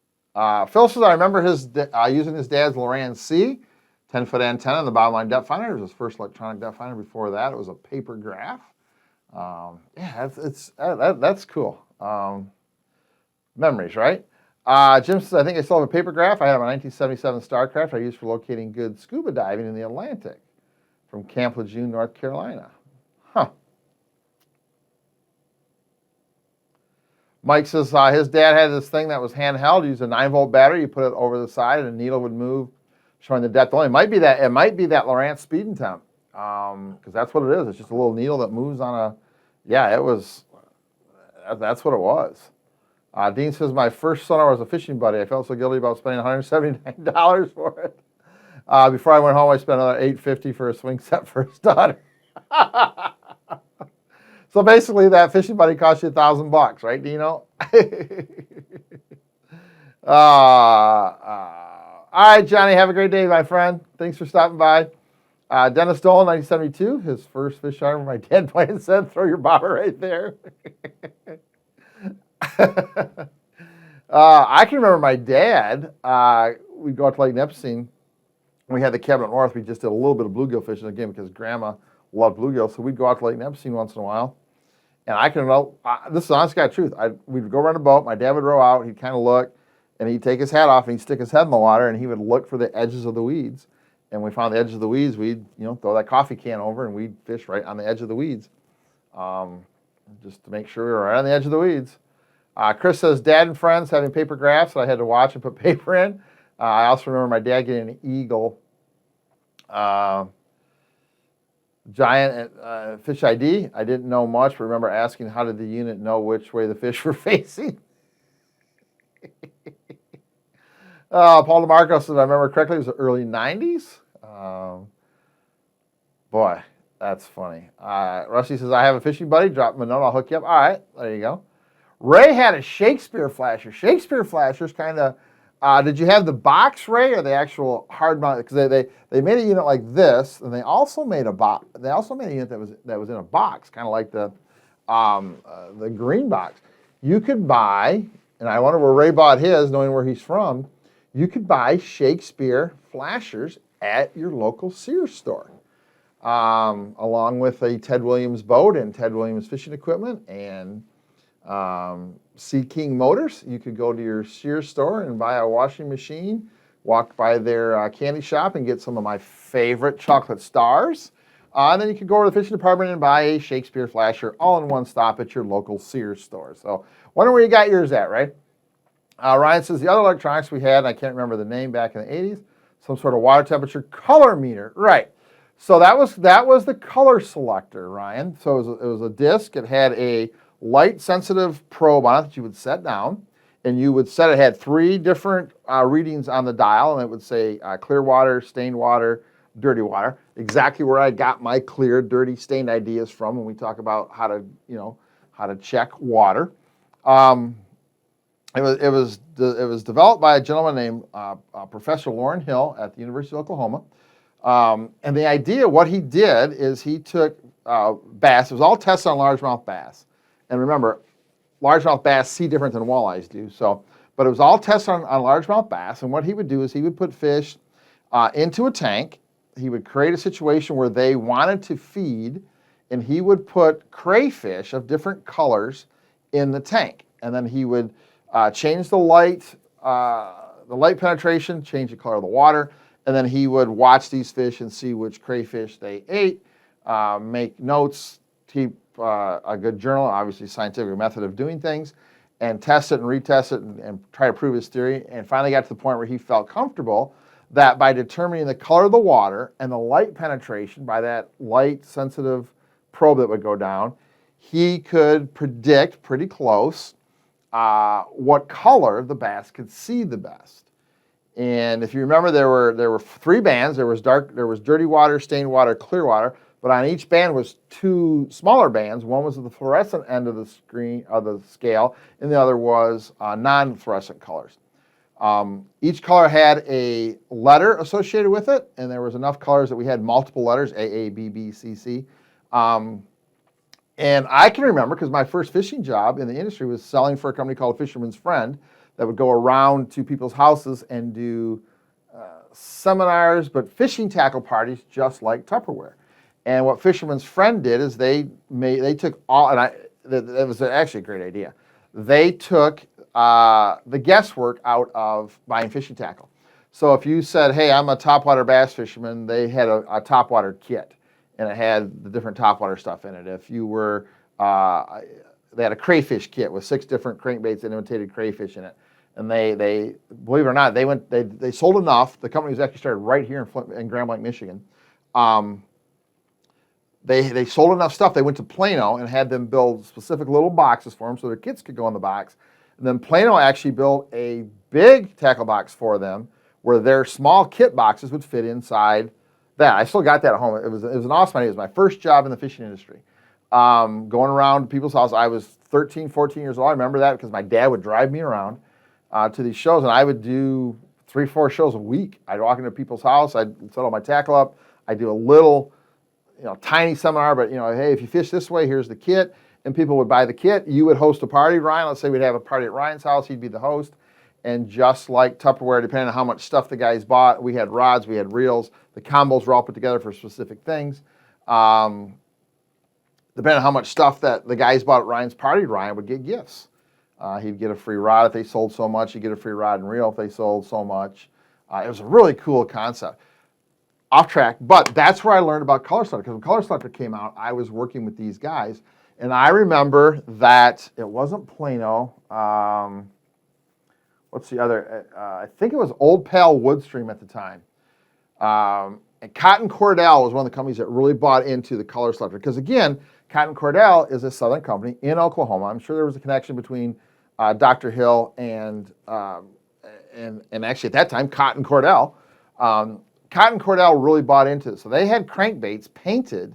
Phil says, I remember using his dad's Loran C, 10-foot antenna in the bottom line depth finder. It was his first electronic depth finder. Before that, it was a paper graph. Yeah, that's cool. Memories, right? Jim says, I think I still have a paper graph. I have a 1977 Starcraft I used for locating good scuba diving in the Atlantic from Camp Lejeune, North Carolina. Huh. Mike says his dad had this thing that was handheld. You use a 9-volt battery. You put it over the side, and a needle would move, showing the depth only. It might be that Lowrance Speed and Temp, because that's what it is. It's just a little needle that moves on a. Yeah, it was. That's what it was. Dean says my first sonar was a fishing buddy. I felt so guilty about spending $179 for it. Before I went home, I spent another $850 for a swing set for his daughter. So basically, that fishing buddy cost you $1,000, right, Dino? All right, Johnny, have a great day, my friend. Thanks for stopping by. Dennis Dolan, 1972, his first fish arm. My dad pointed and said, throw your bobber right there. I can remember my dad, we'd go out to Lake Nipissing. We had the cabin up north. We just did a little bit of bluegill fishing, again, because Grandma loved bluegill. So we'd go out to Lake Nipissing once in a while. And I can know, this is honest God truth. We'd go run a boat. My dad would row out. He'd kind of look, and he'd take his hat off, and he'd stick his head in the water, and he would look for the edges of the weeds. And we found the edges of the weeds. We'd throw that coffee can over, and we'd fish right on the edge of the weeds, just to make sure we were right on the edge of the weeds. Chris says, Dad and friends having paper graphs that I had to watch and put paper in. I also remember my dad getting an Eagle Giant Fish ID. I didn't know much, but remember asking how did the unit know which way the fish were facing. Paul DeMarco says, I remember correctly, it was the early 90s. Boy, that's funny. Rusty says, I have a fishing buddy. Drop him a note. I'll hook you up. All right, there you go. Ray had a Shakespeare flasher. Shakespeare flashers kind of, did you have the box, Ray, or the actual hard mount? Because they made a unit like this, and they also made a box. They also made a unit that was in a box, kind of like the green box. You could buy, and I wonder where Ray bought his, knowing where he's from. You could buy Shakespeare flashers at your local Sears store, along with a Ted Williams boat and Ted Williams fishing equipment and Sea King Motors. You could go to your Sears store and buy a washing machine, walk by their candy shop and get some of my favorite chocolate stars. And then you could go to the fishing department and buy a Shakespeare flasher all in one stop at your local Sears store. So wonder where you got yours at, right? Ryan says the other electronics we had, and I can't remember the name back in the 80s, some sort of water temperature color meter. Right. So that was the color selector, Ryan. So it was a disc. It had a light sensitive probe on it that you would set down, and you would set it had 3 different readings on the dial, and it would say clear water, stained water, dirty water. Exactly where I got my clear, dirty, stained ideas from when we talk about how to check water. It was developed by a gentleman named Professor Lauren Hill at the University of Oklahoma. And the idea, what he did is he took bass. It was all tested on largemouth bass. And remember, largemouth bass see different than walleyes do. But it was all tested on largemouth bass. And what he would do is he would put fish into a tank. He would create a situation where they wanted to feed, and he would put crayfish of different colors in the tank. And then he would change the light penetration, change the color of the water, and then he would watch these fish and see which crayfish they ate, make notes, keep a good journal, obviously scientific method of doing things, and test it and retest it and try to prove his theory, and finally got to the point where he felt comfortable that by determining the color of the water and the light penetration by that light sensitive probe that would go down, he could predict pretty close what color the bass could see the best. And if you remember, there were 3 bands. There was dirty water, stained water, clear water. But on each band was 2 smaller bands. One was at the fluorescent end of the scale, and the other was non-fluorescent colors. Each color had a letter associated with it, and there was enough colors that we had multiple letters: A, A, B, B, C, C. And I can remember, because my first fishing job in the industry was selling for a company called Fisherman's Friend that would go around to people's houses and do seminars, but fishing tackle parties just like Tupperware. And what Fisherman's Friend did is they took all, and that was actually a great idea. They took the guesswork out of buying fishing tackle. So if you said, hey, I'm a topwater bass fisherman, they had a topwater kit, and it had the different topwater stuff in it. If you were, they had a crayfish kit with 6 different crankbaits that imitated crayfish in it. And they believe it or not, they sold enough. The company was actually started right here in Grand Blanc, Michigan. They sold enough stuff. They went to Plano and had them build specific little boxes for them so their kids could go in the box. And then Plano actually built a big tackle box for them where their small kit boxes would fit inside that. I still got that at home. It was an awesome idea. It was my first job in the fishing industry. Going around to people's houses. I was 13, 14 years old. I remember that because my dad would drive me around to these shows, and I would do 3, 4 shows a week. I'd walk into people's house. I'd set all my tackle up. I'd do a little, tiny seminar, but, hey, if you fish this way, here's the kit. And people would buy the kit. You would host a party, Ryan. Let's say we'd have a party at Ryan's house. He'd be the host. And just like Tupperware, depending on how much stuff the guys bought, we had rods, we had reels. The combos were all put together for specific things. Depending on how much stuff that the guys bought at Ryan's party, Ryan would get gifts. He'd get a free rod if they sold so much. He'd get a free rod and reel if they sold so much. It was a really cool concept. Off track, but that's where I learned about Color Selector, because when Color Selector came out, I was working with these guys, and I remember that it wasn't Plano. What's the other? I think it was Old Pal Woodstream at the time. And Cotton Cordell was one of the companies that really bought into the Color Selector, because again, Cotton Cordell is a southern company in Oklahoma. I'm sure there was a connection between Dr. Hill and actually at that time, Cotton Cordell. Cotton Cordell really bought into it. So they had crankbaits painted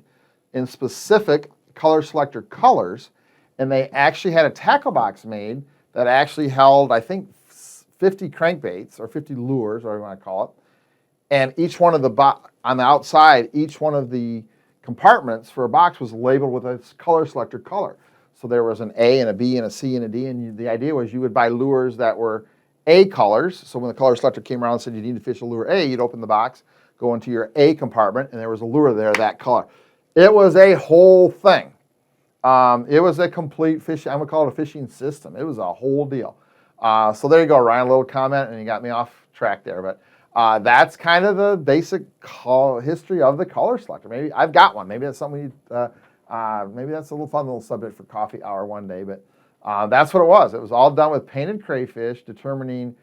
in specific Color Selector colors, and they actually had a tackle box made that actually held, I think, 50 crankbaits or 50 lures, whatever you want to call it. And each one of on the outside, each one of the compartments for a box was labeled with a Color Selector color. So there was an A and a B and a C and a D, and the idea was you would buy lures that were A colors. So when the Color Selector came around and said you need to fish a lure A, you'd open the box, go into your A compartment, and there was a lure there that color. It was a whole thing. It was a complete fishing, I'm going to call it a fishing system. It was a whole deal. So there you go, Ryan, a little comment, and you got me off track there. But that's kind of the basic history of the Color Selector. Maybe I've got one. Maybe that's something maybe that's a little fun little subject for coffee hour one day. But That's what it was. It was all done with painted crayfish, determining,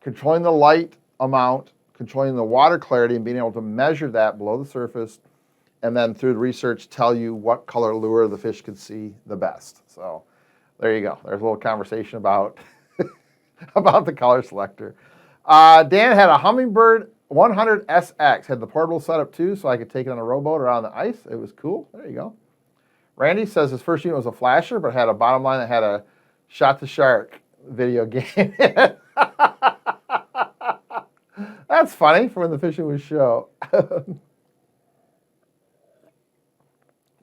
controlling the light amount, controlling the water clarity, and being able to measure that below the surface, and then through the research tell you what color lure the fish could see the best. So there you go. There's a little conversation about, about the color selector. Dan had a Humminbird 100 SX, had the portable setup too, so I could take it on a rowboat or on the ice. It was cool. There you go. Randy says his first unit was a flasher, but had a bottom line that had a Shot the Shark video game. That's funny for when the fishing was show.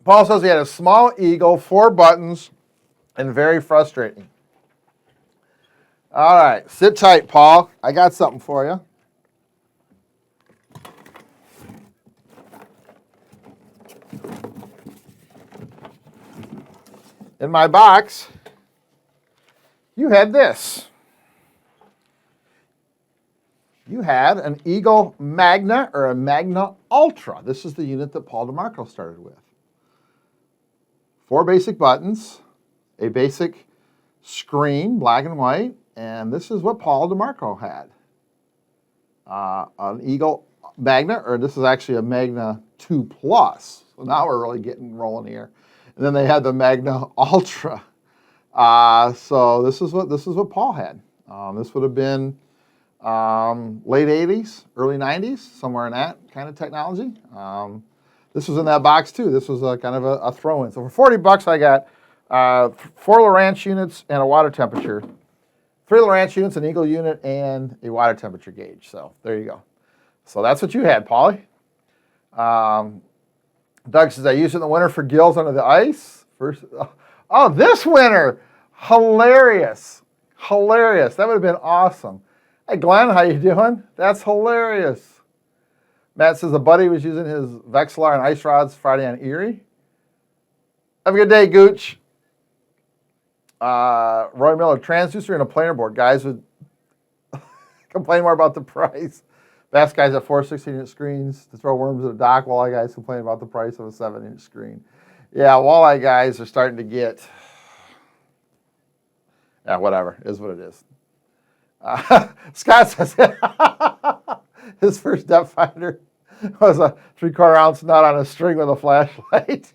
Paul says he had a small eagle, 4 buttons, and very frustrating. All right, sit tight, Paul. I got something for you. In my box, you had this. You had an Eagle Magna or a Magna Ultra. This is the unit that Paul DeMarco started with. 4 basic buttons, a basic screen, black and white, and this is what Paul DeMarco had. An Eagle Magna, or this is actually a Magna 2 Plus. So now we're really getting rolling here. And then they had the Magna Ultra. So this is what Paul had. This would have been late 80s, early 90s, somewhere in that kind of technology. This was in that box too. This was a kind of a throw-in. So for 40 bucks, I got 4 Lowrance units and a water temperature. 3 Lowrance units, an Eagle unit, and a water temperature gauge. So there you go. So that's what you had, Paulie. Doug says, I used it in the winter for gills under the ice. Oh, this winter. Hilarious. Hilarious. That would have been awesome. Hey, Glenn, how you doing? That's hilarious. Matt says a buddy was using his Vexilar and ice rods Friday on Erie. Have a good day, Gooch. Roy Miller, transducer and a planer board. Guys would complain more about the price. Bass guys have 4 16-inch screens to throw worms at a dock. Walleye guys complain about the price of a 7-inch screen. Yeah, walleye guys are starting to get, yeah, whatever, it is what it is. Scott says his first depth finder was a 3/4 ounce nut on a string with a flashlight.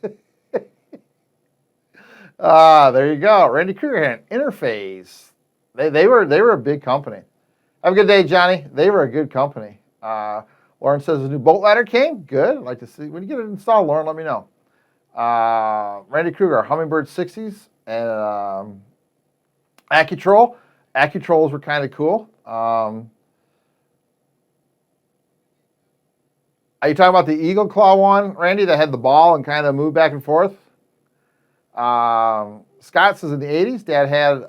There you go. Randy Kruger, Interface. They were a big company. Have a good day, Johnny. They were a good company. Lauren says the new boat ladder came. Good. I'd like to see. When you get it installed, Lauren, let me know. Randy Kruger, Humminbird 60s and AccuTroll. AccuTrolls were kind of cool. Are you talking about the Eagle Claw one, Randy, that had the ball and kind of moved back and forth? Scott says in the 80s, Dad had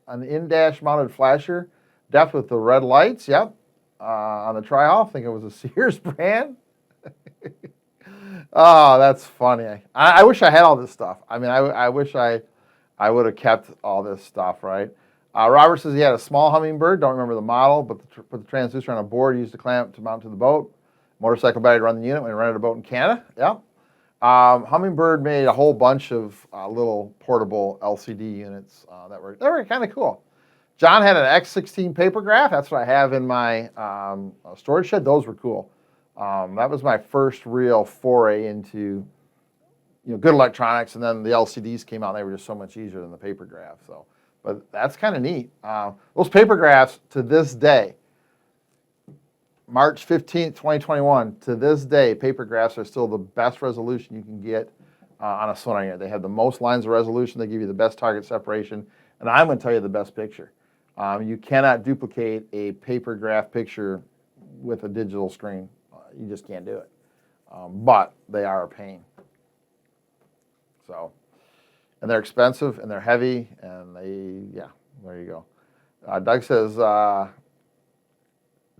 an in-dash mounted flasher, depth with the red lights. Yep. On the Tri-Hall, I think it was a Sears brand. Oh, that's funny. I wish I had all this stuff. I mean, I wish I would have kept all this stuff, right? Robert says he had a small Humminbird. Don't remember the model, but put the transducer on a board, used a clamp to mount to the boat. Motorcycle battery to run the unit when he rented a boat in Canada. Yeah. Humminbird made a whole bunch of little portable LCD units that were kind of cool. John had an X16 papergraph. That's what I have in my storage shed. Those were cool. That was my first real foray into good electronics, and then the LCDs came out, and they were just so much easier than the papergraph. So, but that's kind of neat. Those papergraphs to this day, March 15th, 2021, to this day, papergraphs are still the best resolution you can get on a sonar unit. They have the most lines of resolution. They give you the best target separation, and I'm going to tell you the best picture. You cannot duplicate a papergraph picture with a digital screen. You just can't do it. But they are a pain. So, and they're expensive, and they're heavy, and there you go. Doug says,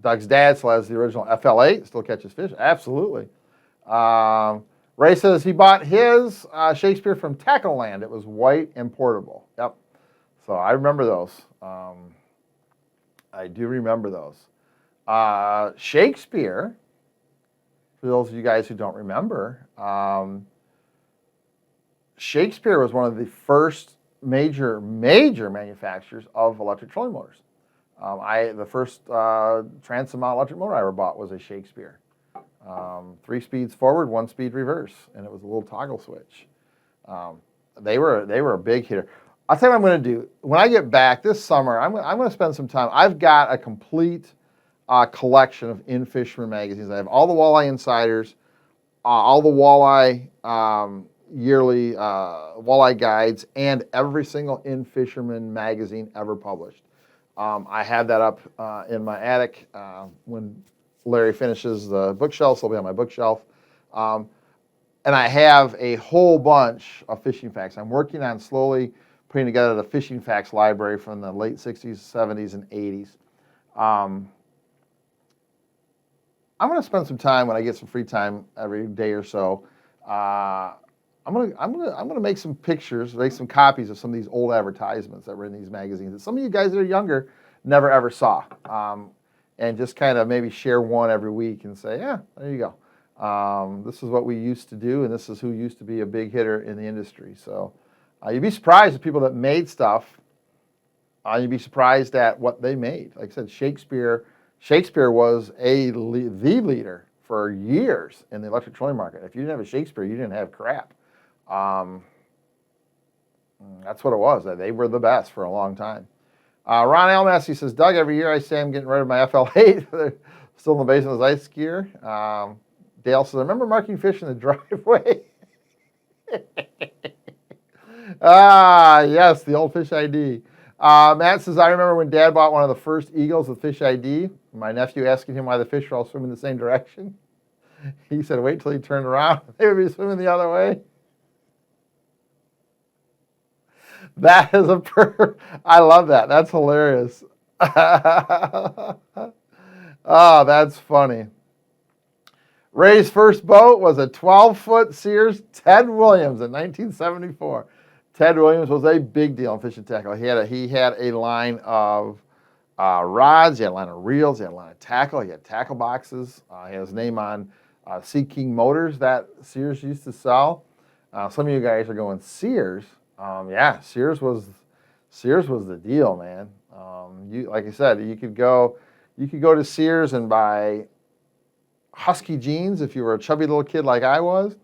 Doug's dad still has the original FL8, still catches fish. Absolutely. Ray says he bought his Shakespeare from Tackle Land. It was white and portable. Yep. So I remember those. I do remember those. Shakespeare, for those of you guys who don't remember, Shakespeare was one of the first major manufacturers of electric trolling motors. The first transom-mount electric motor I ever bought was a Shakespeare. 3 speeds forward, 1 speed reverse, and it was a little toggle switch. They were a big hitter. I'll tell you what I'm going to do. When I get back this summer, I'm going to spend some time. I've got a complete collection of in-fisherman magazines. I have all the Walleye Insiders, all the Walleye yearly Walleye guides, and every single in-fisherman magazine ever published. I have that up in my attic. When Larry finishes the bookshelf, so it'll be on my bookshelf. And I have a whole bunch of fishing facts. I'm working on slowly putting together the fishing facts library from the late 60s, 70s, and 80s. I'm going to spend some time when I get some free time every day or so. I'm going to make some pictures, make some copies of some of these old advertisements that were in these magazines that some of you guys that are younger never ever saw, and just kind of maybe share one every week and say, yeah, there you go. This is what we used to do, and this is who used to be a big hitter in the industry. So you'd be surprised at people that made stuff. You'd be surprised at what they made. Like I said, Shakespeare was the leader for years in the electric trolling market. If you didn't have a Shakespeare, you didn't have crap. That's what it was. They were the best for a long time. Ron Almassey says, Doug, every year I say I'm getting rid of my FL8. They're still in the basement of his ice skier. Dale says, I remember marking fish in the driveway. Yes, the old Fish ID. Matt says, I remember when Dad bought one of the first Eagles with Fish ID. My nephew asking him why the fish were all swimming the same direction. He said, wait till he turned around. They would be swimming the other way. That is I love that. That's hilarious. Oh, that's funny. Ray's first boat was a 12-foot Sears Ted Williams in 1974. Ted Williams was a big deal in fishing tackle. He had a line of rods, he had a line of reels, he had a line of tackle, he had tackle boxes. He had his name on Sea King motors that Sears used to sell. Some of you guys are going, Sears? Yeah, Sears was the deal, man. Like I said, you could go to Sears and buy Husky jeans if you were a chubby little kid like I was.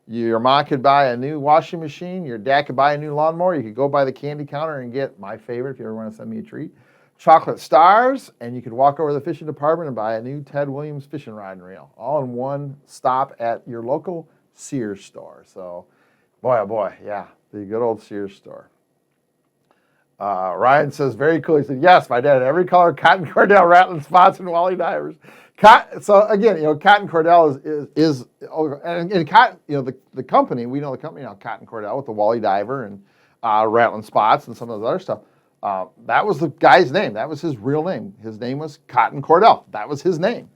Your mom could buy a new washing machine. Your dad could buy a new lawnmower. You could go by the candy counter and get my favorite, if you ever want to send me a treat, chocolate stars. And you could walk over to the fishing department and buy a new Ted Williams fishing rod and reel, all in one stop at your local Sears store. So, boy, oh boy, yeah. The good old Sears store. Ryan says, very cool. He said, yes, my dad had every color cotton cordell, rattling spots, and wally divers. So again, cotton cordell is and cotton, the company, we know the company now, Cotton Cordell, with the wally diver and rattling spots and some of those other stuff. That was the guy's name. That was his real name. His name was Cotton Cordell. That was his name,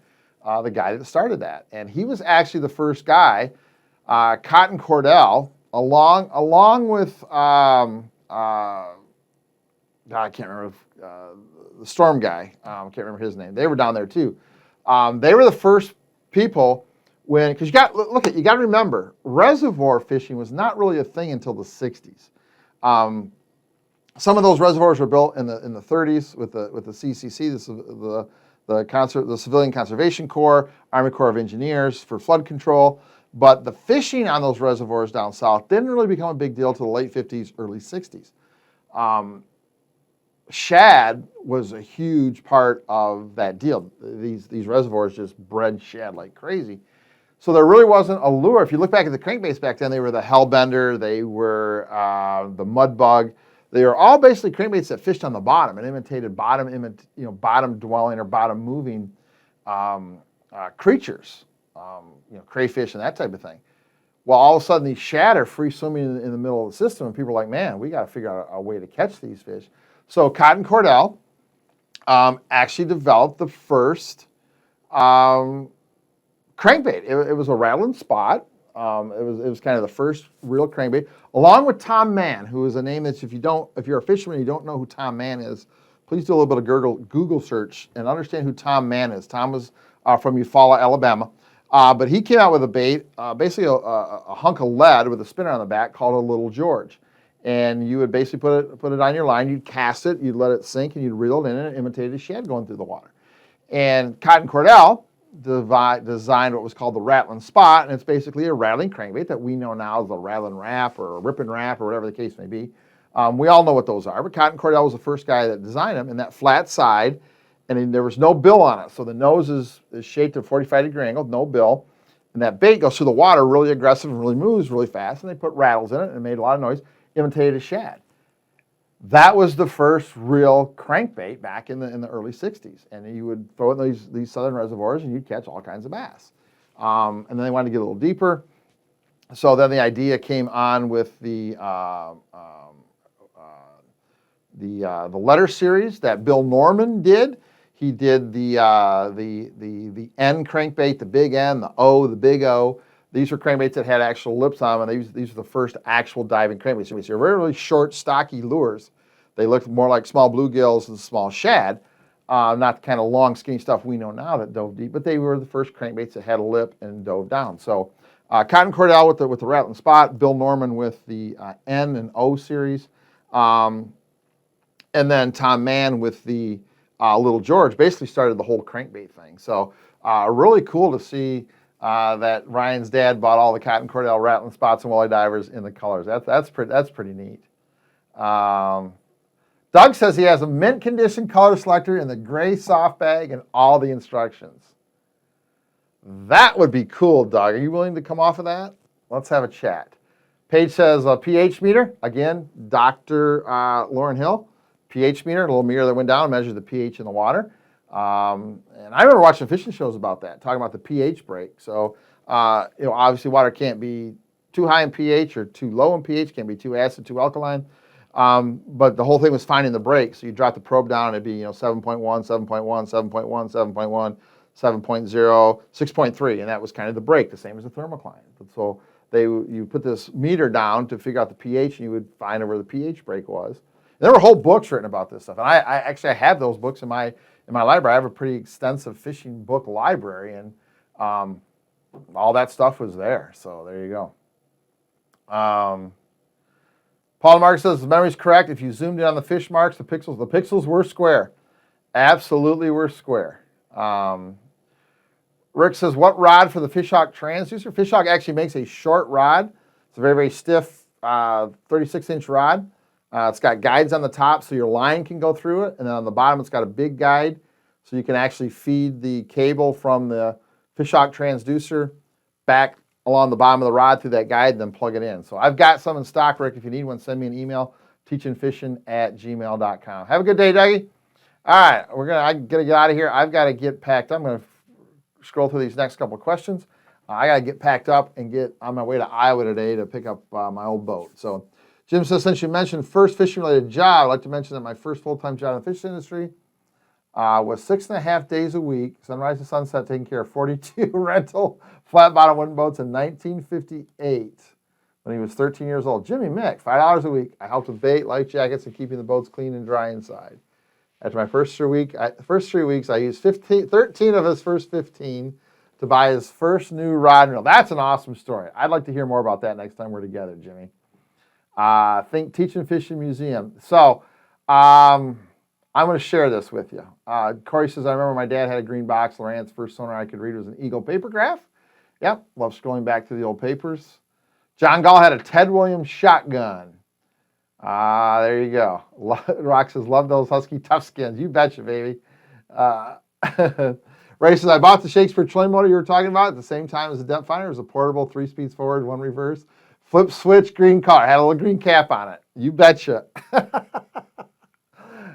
the guy that started that. And he was actually the first guy, Cotton Cordell, along with I can't remember the Storm guy. I can't remember his name. They were down there too. They were the first people because you got to remember, reservoir fishing was not really a thing until the 60s. Some of those reservoirs were built in the 30s with the CCC, the Civilian Conservation Corps, Army Corps of Engineers for flood control. But the fishing on those reservoirs down south didn't really become a big deal till the late 50s, early 60s. Shad was a huge part of that deal. These reservoirs just bred shad like crazy. So there really wasn't a lure. If you look back at the crankbaits back then, they were the Hellbender, they were the Mud Bug. They were all basically crankbaits that fished on the bottom and imitated bottom dwelling or bottom moving creatures. Crayfish and that type of thing. Well, all of a sudden these shad are free swimming in the middle of the system, and people are like, man, we got to figure out a way to catch these fish. So Cotton Cordell actually developed the first crankbait. It was a rattling spot. It was kind of the first real crankbait, along with Tom Mann, who is a name that if you're a fisherman and you don't know who Tom Mann is, please do a little bit of Google search and understand who Tom Mann is. Tom was from Eufaula, Alabama. But he came out with a bait, basically a hunk of lead with a spinner on the back called a Little George. And you would basically put it on your line, you'd cast it, you'd let it sink, and you'd reel it in, and it imitated a shad going through the water. And Cotton Cordell designed what was called the rattling spot, and it's basically a rattling crankbait that we know now as a rattling wrap or a ripping wrap or whatever the case may be. We all know what those are, but Cotton Cordell was the first guy that designed them, and that flat side, and there was no bill on it. So the nose is shaped at a 45-degree angle, no bill, and that bait goes through the water really aggressive and really moves really fast, and they put rattles in it and it made a lot of noise, imitated a shad. That was the first real crankbait back in the early 60s. And you would throw it in these southern reservoirs and you'd catch all kinds of bass. And then they wanted to get a little deeper. So then the idea came on with the letter series that Bill Norman did. He did the N crankbait, the big N, the O, the big O. These were crankbaits that had actual lips on them, and these were the first actual diving crankbaits. So these are really short, stocky lures. They looked more like small bluegills and small shad, not the kind of long, skinny stuff we know now that dove deep, but they were the first crankbaits that had a lip and dove down. So Cotton Cordell with the rattling spot, Bill Norman with the N and O series, and then Tom Mann with the Little George basically started the whole crankbait thing. So really cool to see that Ryan's dad bought all the Cotton Cordell rattling spots and walleye divers in the colors. That's pretty neat. Doug says he has a mint condition color selector in the gray soft bag and all the instructions. That would be cool, Doug. Are you willing to come off of that? Let's have a chat. Paige says a pH meter. Again, Dr. Lauren Hill. pH meter, a little meter that went down and measured the pH in the water. And I remember watching fishing shows about that, talking about the pH break. So, obviously water can't be too high in pH or too low in pH, can't be too acid, too alkaline. But the whole thing was finding the break. So you drop the probe down, it'd be 7.1, 7.1, 7.1, 7.1, 7.0, 6.3, and that was kind of the break, the same as the thermocline. So you put this meter down to figure out the pH, and you would find where the pH break was. And there were whole books written about this stuff, and I actually have those books in my library. I have a pretty extensive fishing book library, and all that stuff was there. So there you go. Paul Mark says the memory's correct. If you zoomed in on the fish marks, the pixels were square. Absolutely were square. Rick says, what rod for the Fishhawk Transducer? Fishhawk actually makes a short rod. It's a very, very stiff 36-inch rod. It's got guides on the top so your line can go through it. And then on the bottom, it's got a big guide so you can actually feed the cable from the Fishhawk Transducer back along the bottom of the rod through that guide and then plug it in. So I've got some in stock, Rick. If you need one, send me an email, teachingfishing@gmail.com. Have a good day, Dougie. All right, I'm going to get out of here. I've got to get packed. I'm going to scroll through these next couple of questions. I got to get packed up and get on my way to Iowa today to pick up my old boat. So Jim says, since you mentioned first fishing-related job, I'd like to mention that my first full-time job in the fishing industry was 6.5 days a week, sunrise to sunset, taking care of 42 rental flat-bottom wooden boats in 1958 when he was 13 years old. Jimmy Mick, $5 a week. I helped with bait, life jackets, and keeping the boats clean and dry inside. After my first 3 weeks, I used 13 of his first 15 to buy his first new rod and reel. That's an awesome story. I'd like to hear more about that next time we're together, Jimmy. Think Teaching Fishing Museum. So I'm going to share this with you. Corey says, I remember my dad had a green box. Lorraine's first sonar I could read was an Eagle papergraph. Yep, love scrolling back through the old papers. John Gall had a Ted Williams shotgun. There you go. Rock says, love those Husky tough skins. You betcha, baby. Ray says, I bought the Shakespeare trolling motor you were talking about at the same time as the depth finder. It was a portable, 3 speeds forward, 1 reverse. Flip switch, green color. Had a little green cap on it. You betcha.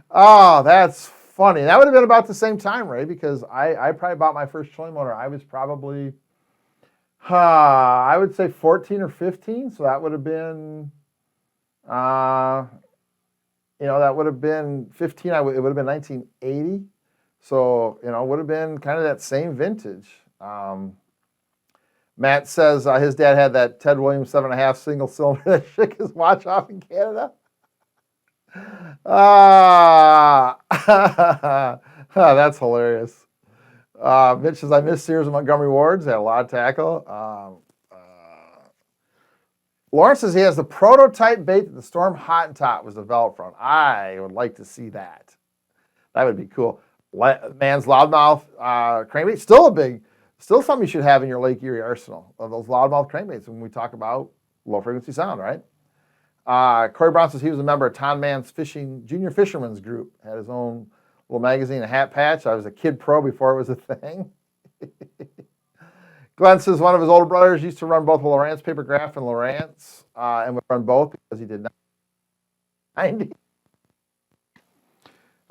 Oh, that's funny. That would have been about the same time, Ray, because I probably bought my first trolling motor. I was probably, I would say 14 or 15. So that would have been, that would have been 15. It would have been 1980. So, it would have been kind of that same vintage. Matt says his dad had that Ted Williams 7.5 single cylinder that shook his watch off in Canada. That's hilarious. Mitch says, I miss Sears and Montgomery Wards. They had a lot of tackle. Lawrence says he has the prototype bait that the Storm Hottentot was developed from. I would like to see that. That would be cool. Man's loudmouth crankbait, still something you should have in your Lake Erie arsenal of those loudmouth crankbaits when we talk about low frequency sound, right? Corey Brown says he was a member of Tom Mann's Junior Fisherman's Group. Had his own little magazine, a hat patch. I was a kid pro before it was a thing. Glenn says one of his older brothers used to run both Lowrance Papergraph and Lowrance, and would run both because he did not. 90.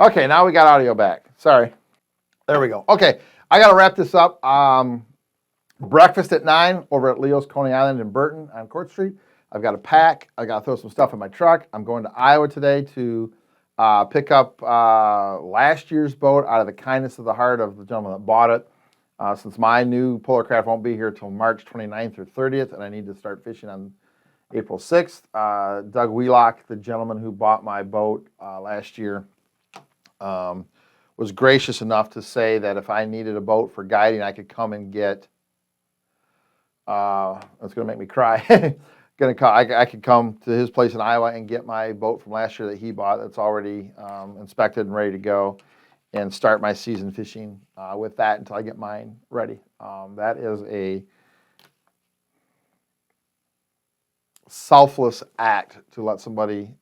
Okay, now we got audio back. Sorry. There we go. Okay, I got to wrap this up. Breakfast at 9 over at Leo's Coney Island in Burton on Court Street. I've got to pack. I got to throw some stuff in my truck. I'm going to Iowa today to pick up last year's boat out of the kindness of the heart of the gentleman that bought it. Since my new Polar Craft won't be here till March 29th or 30th, and I need to start fishing on April 6th, Doug Wheelock, the gentleman who bought my boat last year, was gracious enough to say that if I needed a boat for guiding, I could come and get. It's going to make me cry. I could come to his place in Iowa and get my boat from last year that he bought that's already inspected and ready to go, and start my season fishing with that until I get mine ready. That is a selfless act to let somebody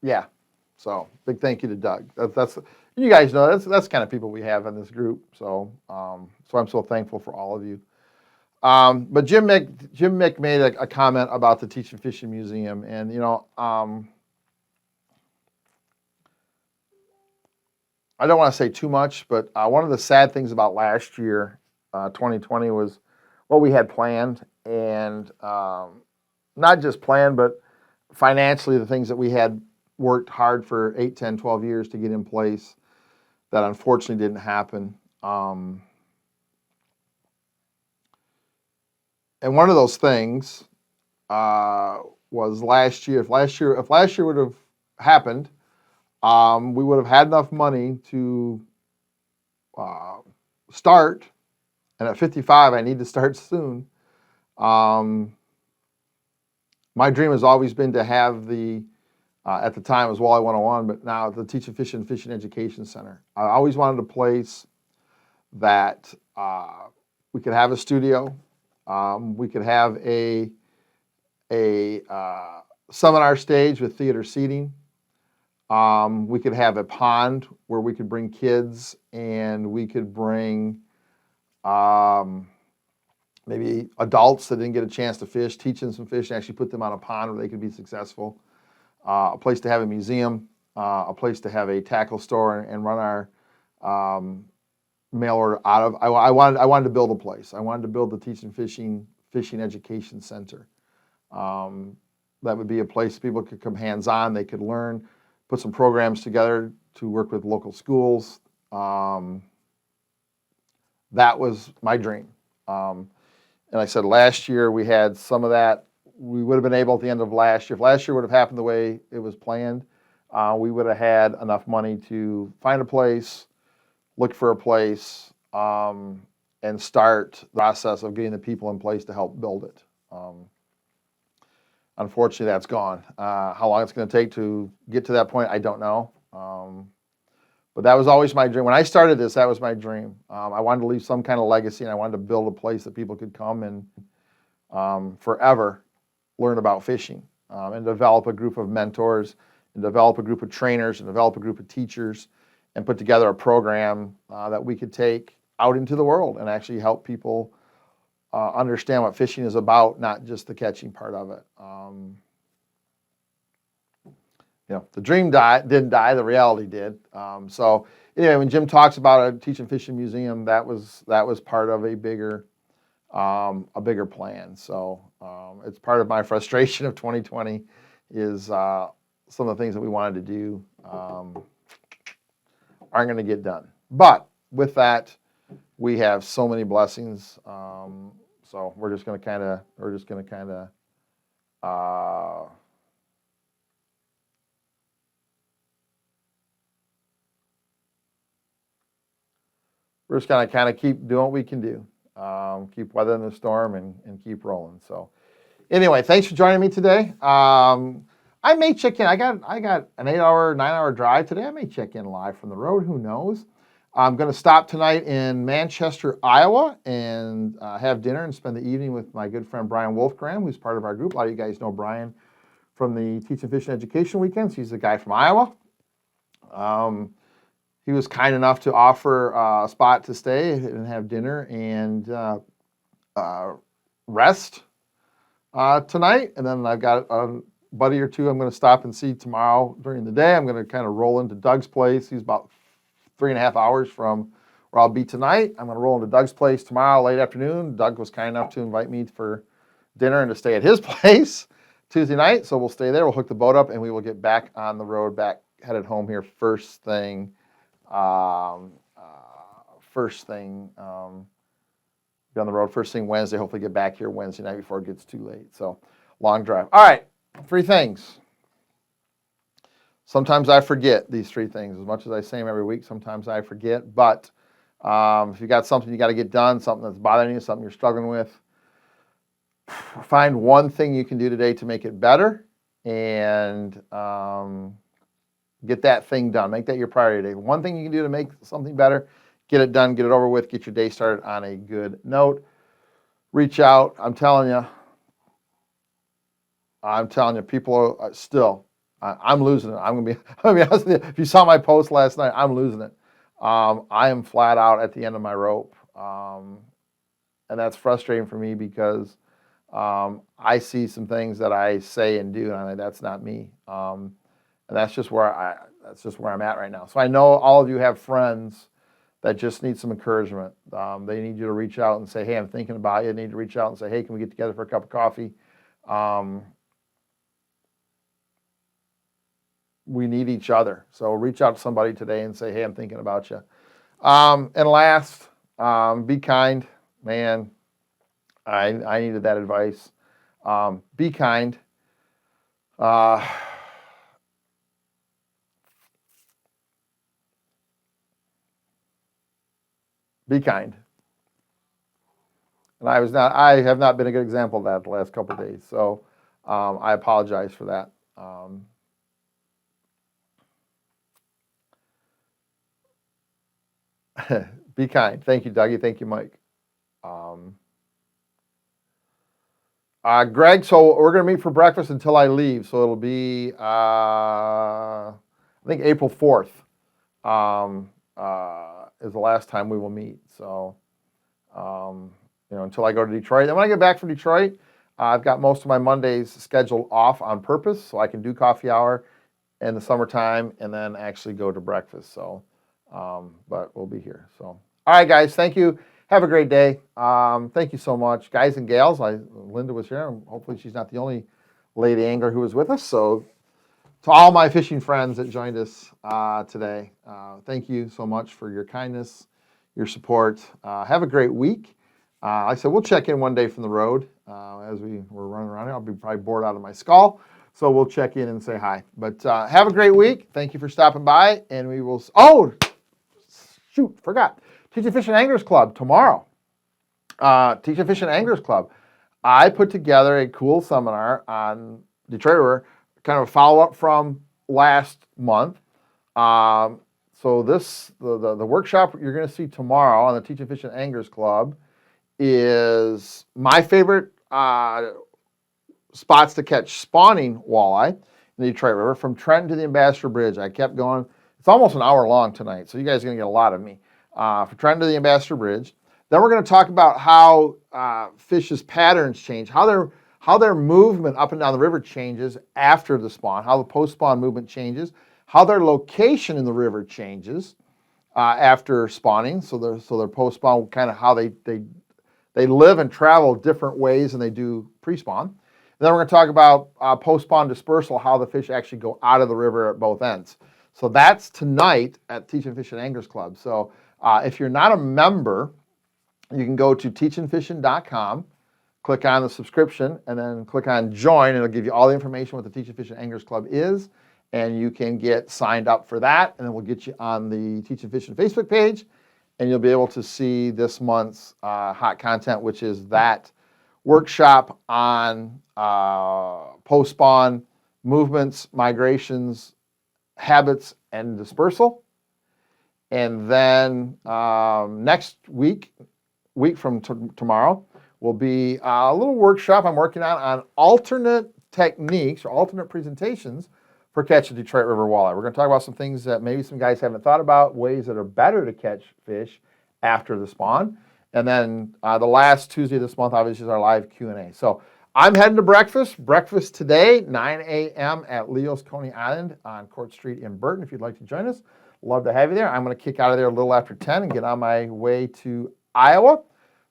yeah. So big thank you to Doug. That's you guys know that's the kind of people we have in this group. So so I'm so thankful for all of you. But Jim Mick made a comment about the Teaching Fishing Museum, and you know, I don't want to say too much, but one of the sad things about last year, 2020, was what we had planned, and not just planned, but financially the things that we had worked hard for 8, 10, 12 years to get in place that unfortunately didn't happen. And one of those things was last year. If last year would have happened, we would have had enough money to start. And at 55, I need to start soon. My dream has always been to have the, at the time it was Walleye 101, but now the Teaching Fishing Education Center. I always wanted a place that we could have a studio. We could have a seminar stage with theater seating. We could have a pond where we could bring kids, and we could bring maybe adults that didn't get a chance to fish, teach them some fish, and actually put them on a pond where they could be successful. A place to have a museum, a place to have a tackle store, and run our mail order out of. I wanted to build a place. I wanted to build the Teaching Fishing Education Center. That would be a place people could come hands-on. They could learn, put some programs together to work with local schools. That was my dream. And like I said, last year we had some of that. We would have been able at the end of last year. If last year would have happened the way it was planned, we would have had enough money to find a place, look for a place, and start the process of getting the people in place to help build it. Unfortunately, that's gone. How long it's going to take to get to that point, I don't know. But that was always my dream. When I started this, that was my dream. I wanted to leave some kind of legacy, and I wanted to build a place that people could come and forever learn about fishing, and develop a group of mentors, and develop a group of trainers, and develop a group of teachers, and put together a program that we could take out into the world and actually help people understand what fishing is about, not just the catching part of it. You know, the dream didn't die, the reality did. So anyway, when Jim talks about a Teaching Fishing Museum, that was part of a bigger plan. So it's part of my frustration of 2020 is some of the things that we wanted to do aren't going to get done. But with that, we have so many blessings. So we're just going to kind of we're just going to kind of keep doing what we can do. Keep weathering the storm and keep rolling. So anyway, thanks for joining me today. I may check in. I got an 8-hour, 9-hour drive today. I may check in live from the road. Who knows? I'm going to stop tonight in Manchester, Iowa, and have dinner and spend the evening with my good friend Brian Wolfgram, who's part of our group. A lot of you guys know Brian from the Teaching Fishing Education Weekends. He's the guy from Iowa. He was kind enough to offer a spot to stay and have dinner and rest tonight. And then I've got a buddy or two I'm going to stop and see tomorrow during the day. I'm going to kind of roll into Doug's place. He's about 3.5 hours from where I'll be tonight. I'm going to roll into Doug's place tomorrow late afternoon. Doug was kind enough to invite me for dinner and to stay at his place Tuesday night. So we'll stay there. We'll hook the boat up and we will get back on the road, headed home here first thing. Be on the road first thing Wednesday. Hopefully get back here Wednesday night before it gets too late. So long drive. All right, 3 things. Sometimes I forget these 3 things. As much as I say them every week, sometimes I forget. But if you got something you got to get done, something that's bothering you, something you're struggling with, find one thing you can do today to make it better and get that thing done. Make that your priority today. One thing you can do to make something better, get it done, get it over with, get your day started on a good note. Reach out. I'm telling you, people are still, I'm losing it. I'm gonna be honest with you. If you saw my post last night, I'm losing it. I am flat out at the end of my rope. And that's frustrating for me because I see some things that I say and do, and I'm like, that's not me. And that's just where I'm at right now. So I know all of you have friends that just need some encouragement. They need you to reach out and say, hey, I'm thinking about you. They need to reach out and say, hey, can we get together for a cup of coffee? We need each other. So reach out to somebody today and say, hey, I'm thinking about you. And last, be kind. Man, I needed that advice. Be kind. Be kind. And I have not been a good example of that the last couple of days. So I apologize for that. Be kind. Thank you, Dougie. Thank you, Mike. Greg, so we're going to meet for breakfast until I leave. So it'll be, I think, April 4th is the last time we will meet. So, until I go to Detroit. Then when I get back from Detroit, I've got most of my Mondays scheduled off on purpose so I can do coffee hour in the summertime and then actually go to breakfast. So, but we'll be here. So, all right, guys, thank you. Have a great day. Thank you so much. Guys and gals, Linda was here. And hopefully she's not the only lady angler who was with us. So to all my fishing friends that joined us today, thank you so much for your kindness, your support. Have a great week. Like I said, we'll check in one day from the road as we're running around here. I'll be probably bored out of my skull. So we'll check in and say hi. But have a great week. Thank you for stopping by. And we will... Oh, shoot, forgot. Teaching Fishing Anglers Club tomorrow. Teaching Fishing Anglers Club. I put together a cool seminar on Detroit River, kind of a follow-up from last month. So the workshop you're going to see tomorrow on the Teaching Fishing Anglers Club is my favorite spots to catch spawning walleye in the Detroit River from Trenton to the Ambassador Bridge. I kept going. It's almost an hour long tonight, so you guys are going to get a lot of me. From Trenton to the Ambassador Bridge. Then we're going to talk about how fish's patterns change, how their movement up and down the river changes after the spawn, how the post-spawn movement changes, how their location in the river changes after spawning. So their post-spawn, kind of how they live and travel different ways than they do pre-spawn. And then we're going to talk about post-spawn dispersal, how the fish actually go out of the river at both ends. So that's tonight at Teaching Fishing Anglers Club. So if you're not a member, you can go to teachingfishing.com, click on the subscription, and then click on join. It'll give you all the information what the Teaching Fishing Anglers Club is, and you can get signed up for that, and then we'll get you on the Teaching Fishing Facebook page, and you'll be able to see this month's hot content, which is that workshop on post-spawn movements, migrations, habits, and dispersal. And then next week from tomorrow, will be a little workshop I'm working on alternate techniques or alternate presentations for catching Detroit River walleye. We're going to talk about some things that maybe some guys haven't thought about, ways that are better to catch fish after the spawn. And then the last Tuesday of this month, obviously, is our live Q&A. So I'm heading to breakfast. Breakfast today, 9 a.m. at Leo's Coney Island on Court Street in Burton, if you'd like to join us. Love to have you there. I'm going to kick out of there a little after 10 and get on my way to Iowa.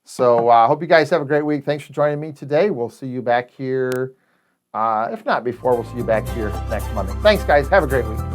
So I hope you guys have a great week. Thanks for joining me today. We'll see you back here. If not before, we'll see you back here next Monday. Thanks, guys. Have a great week.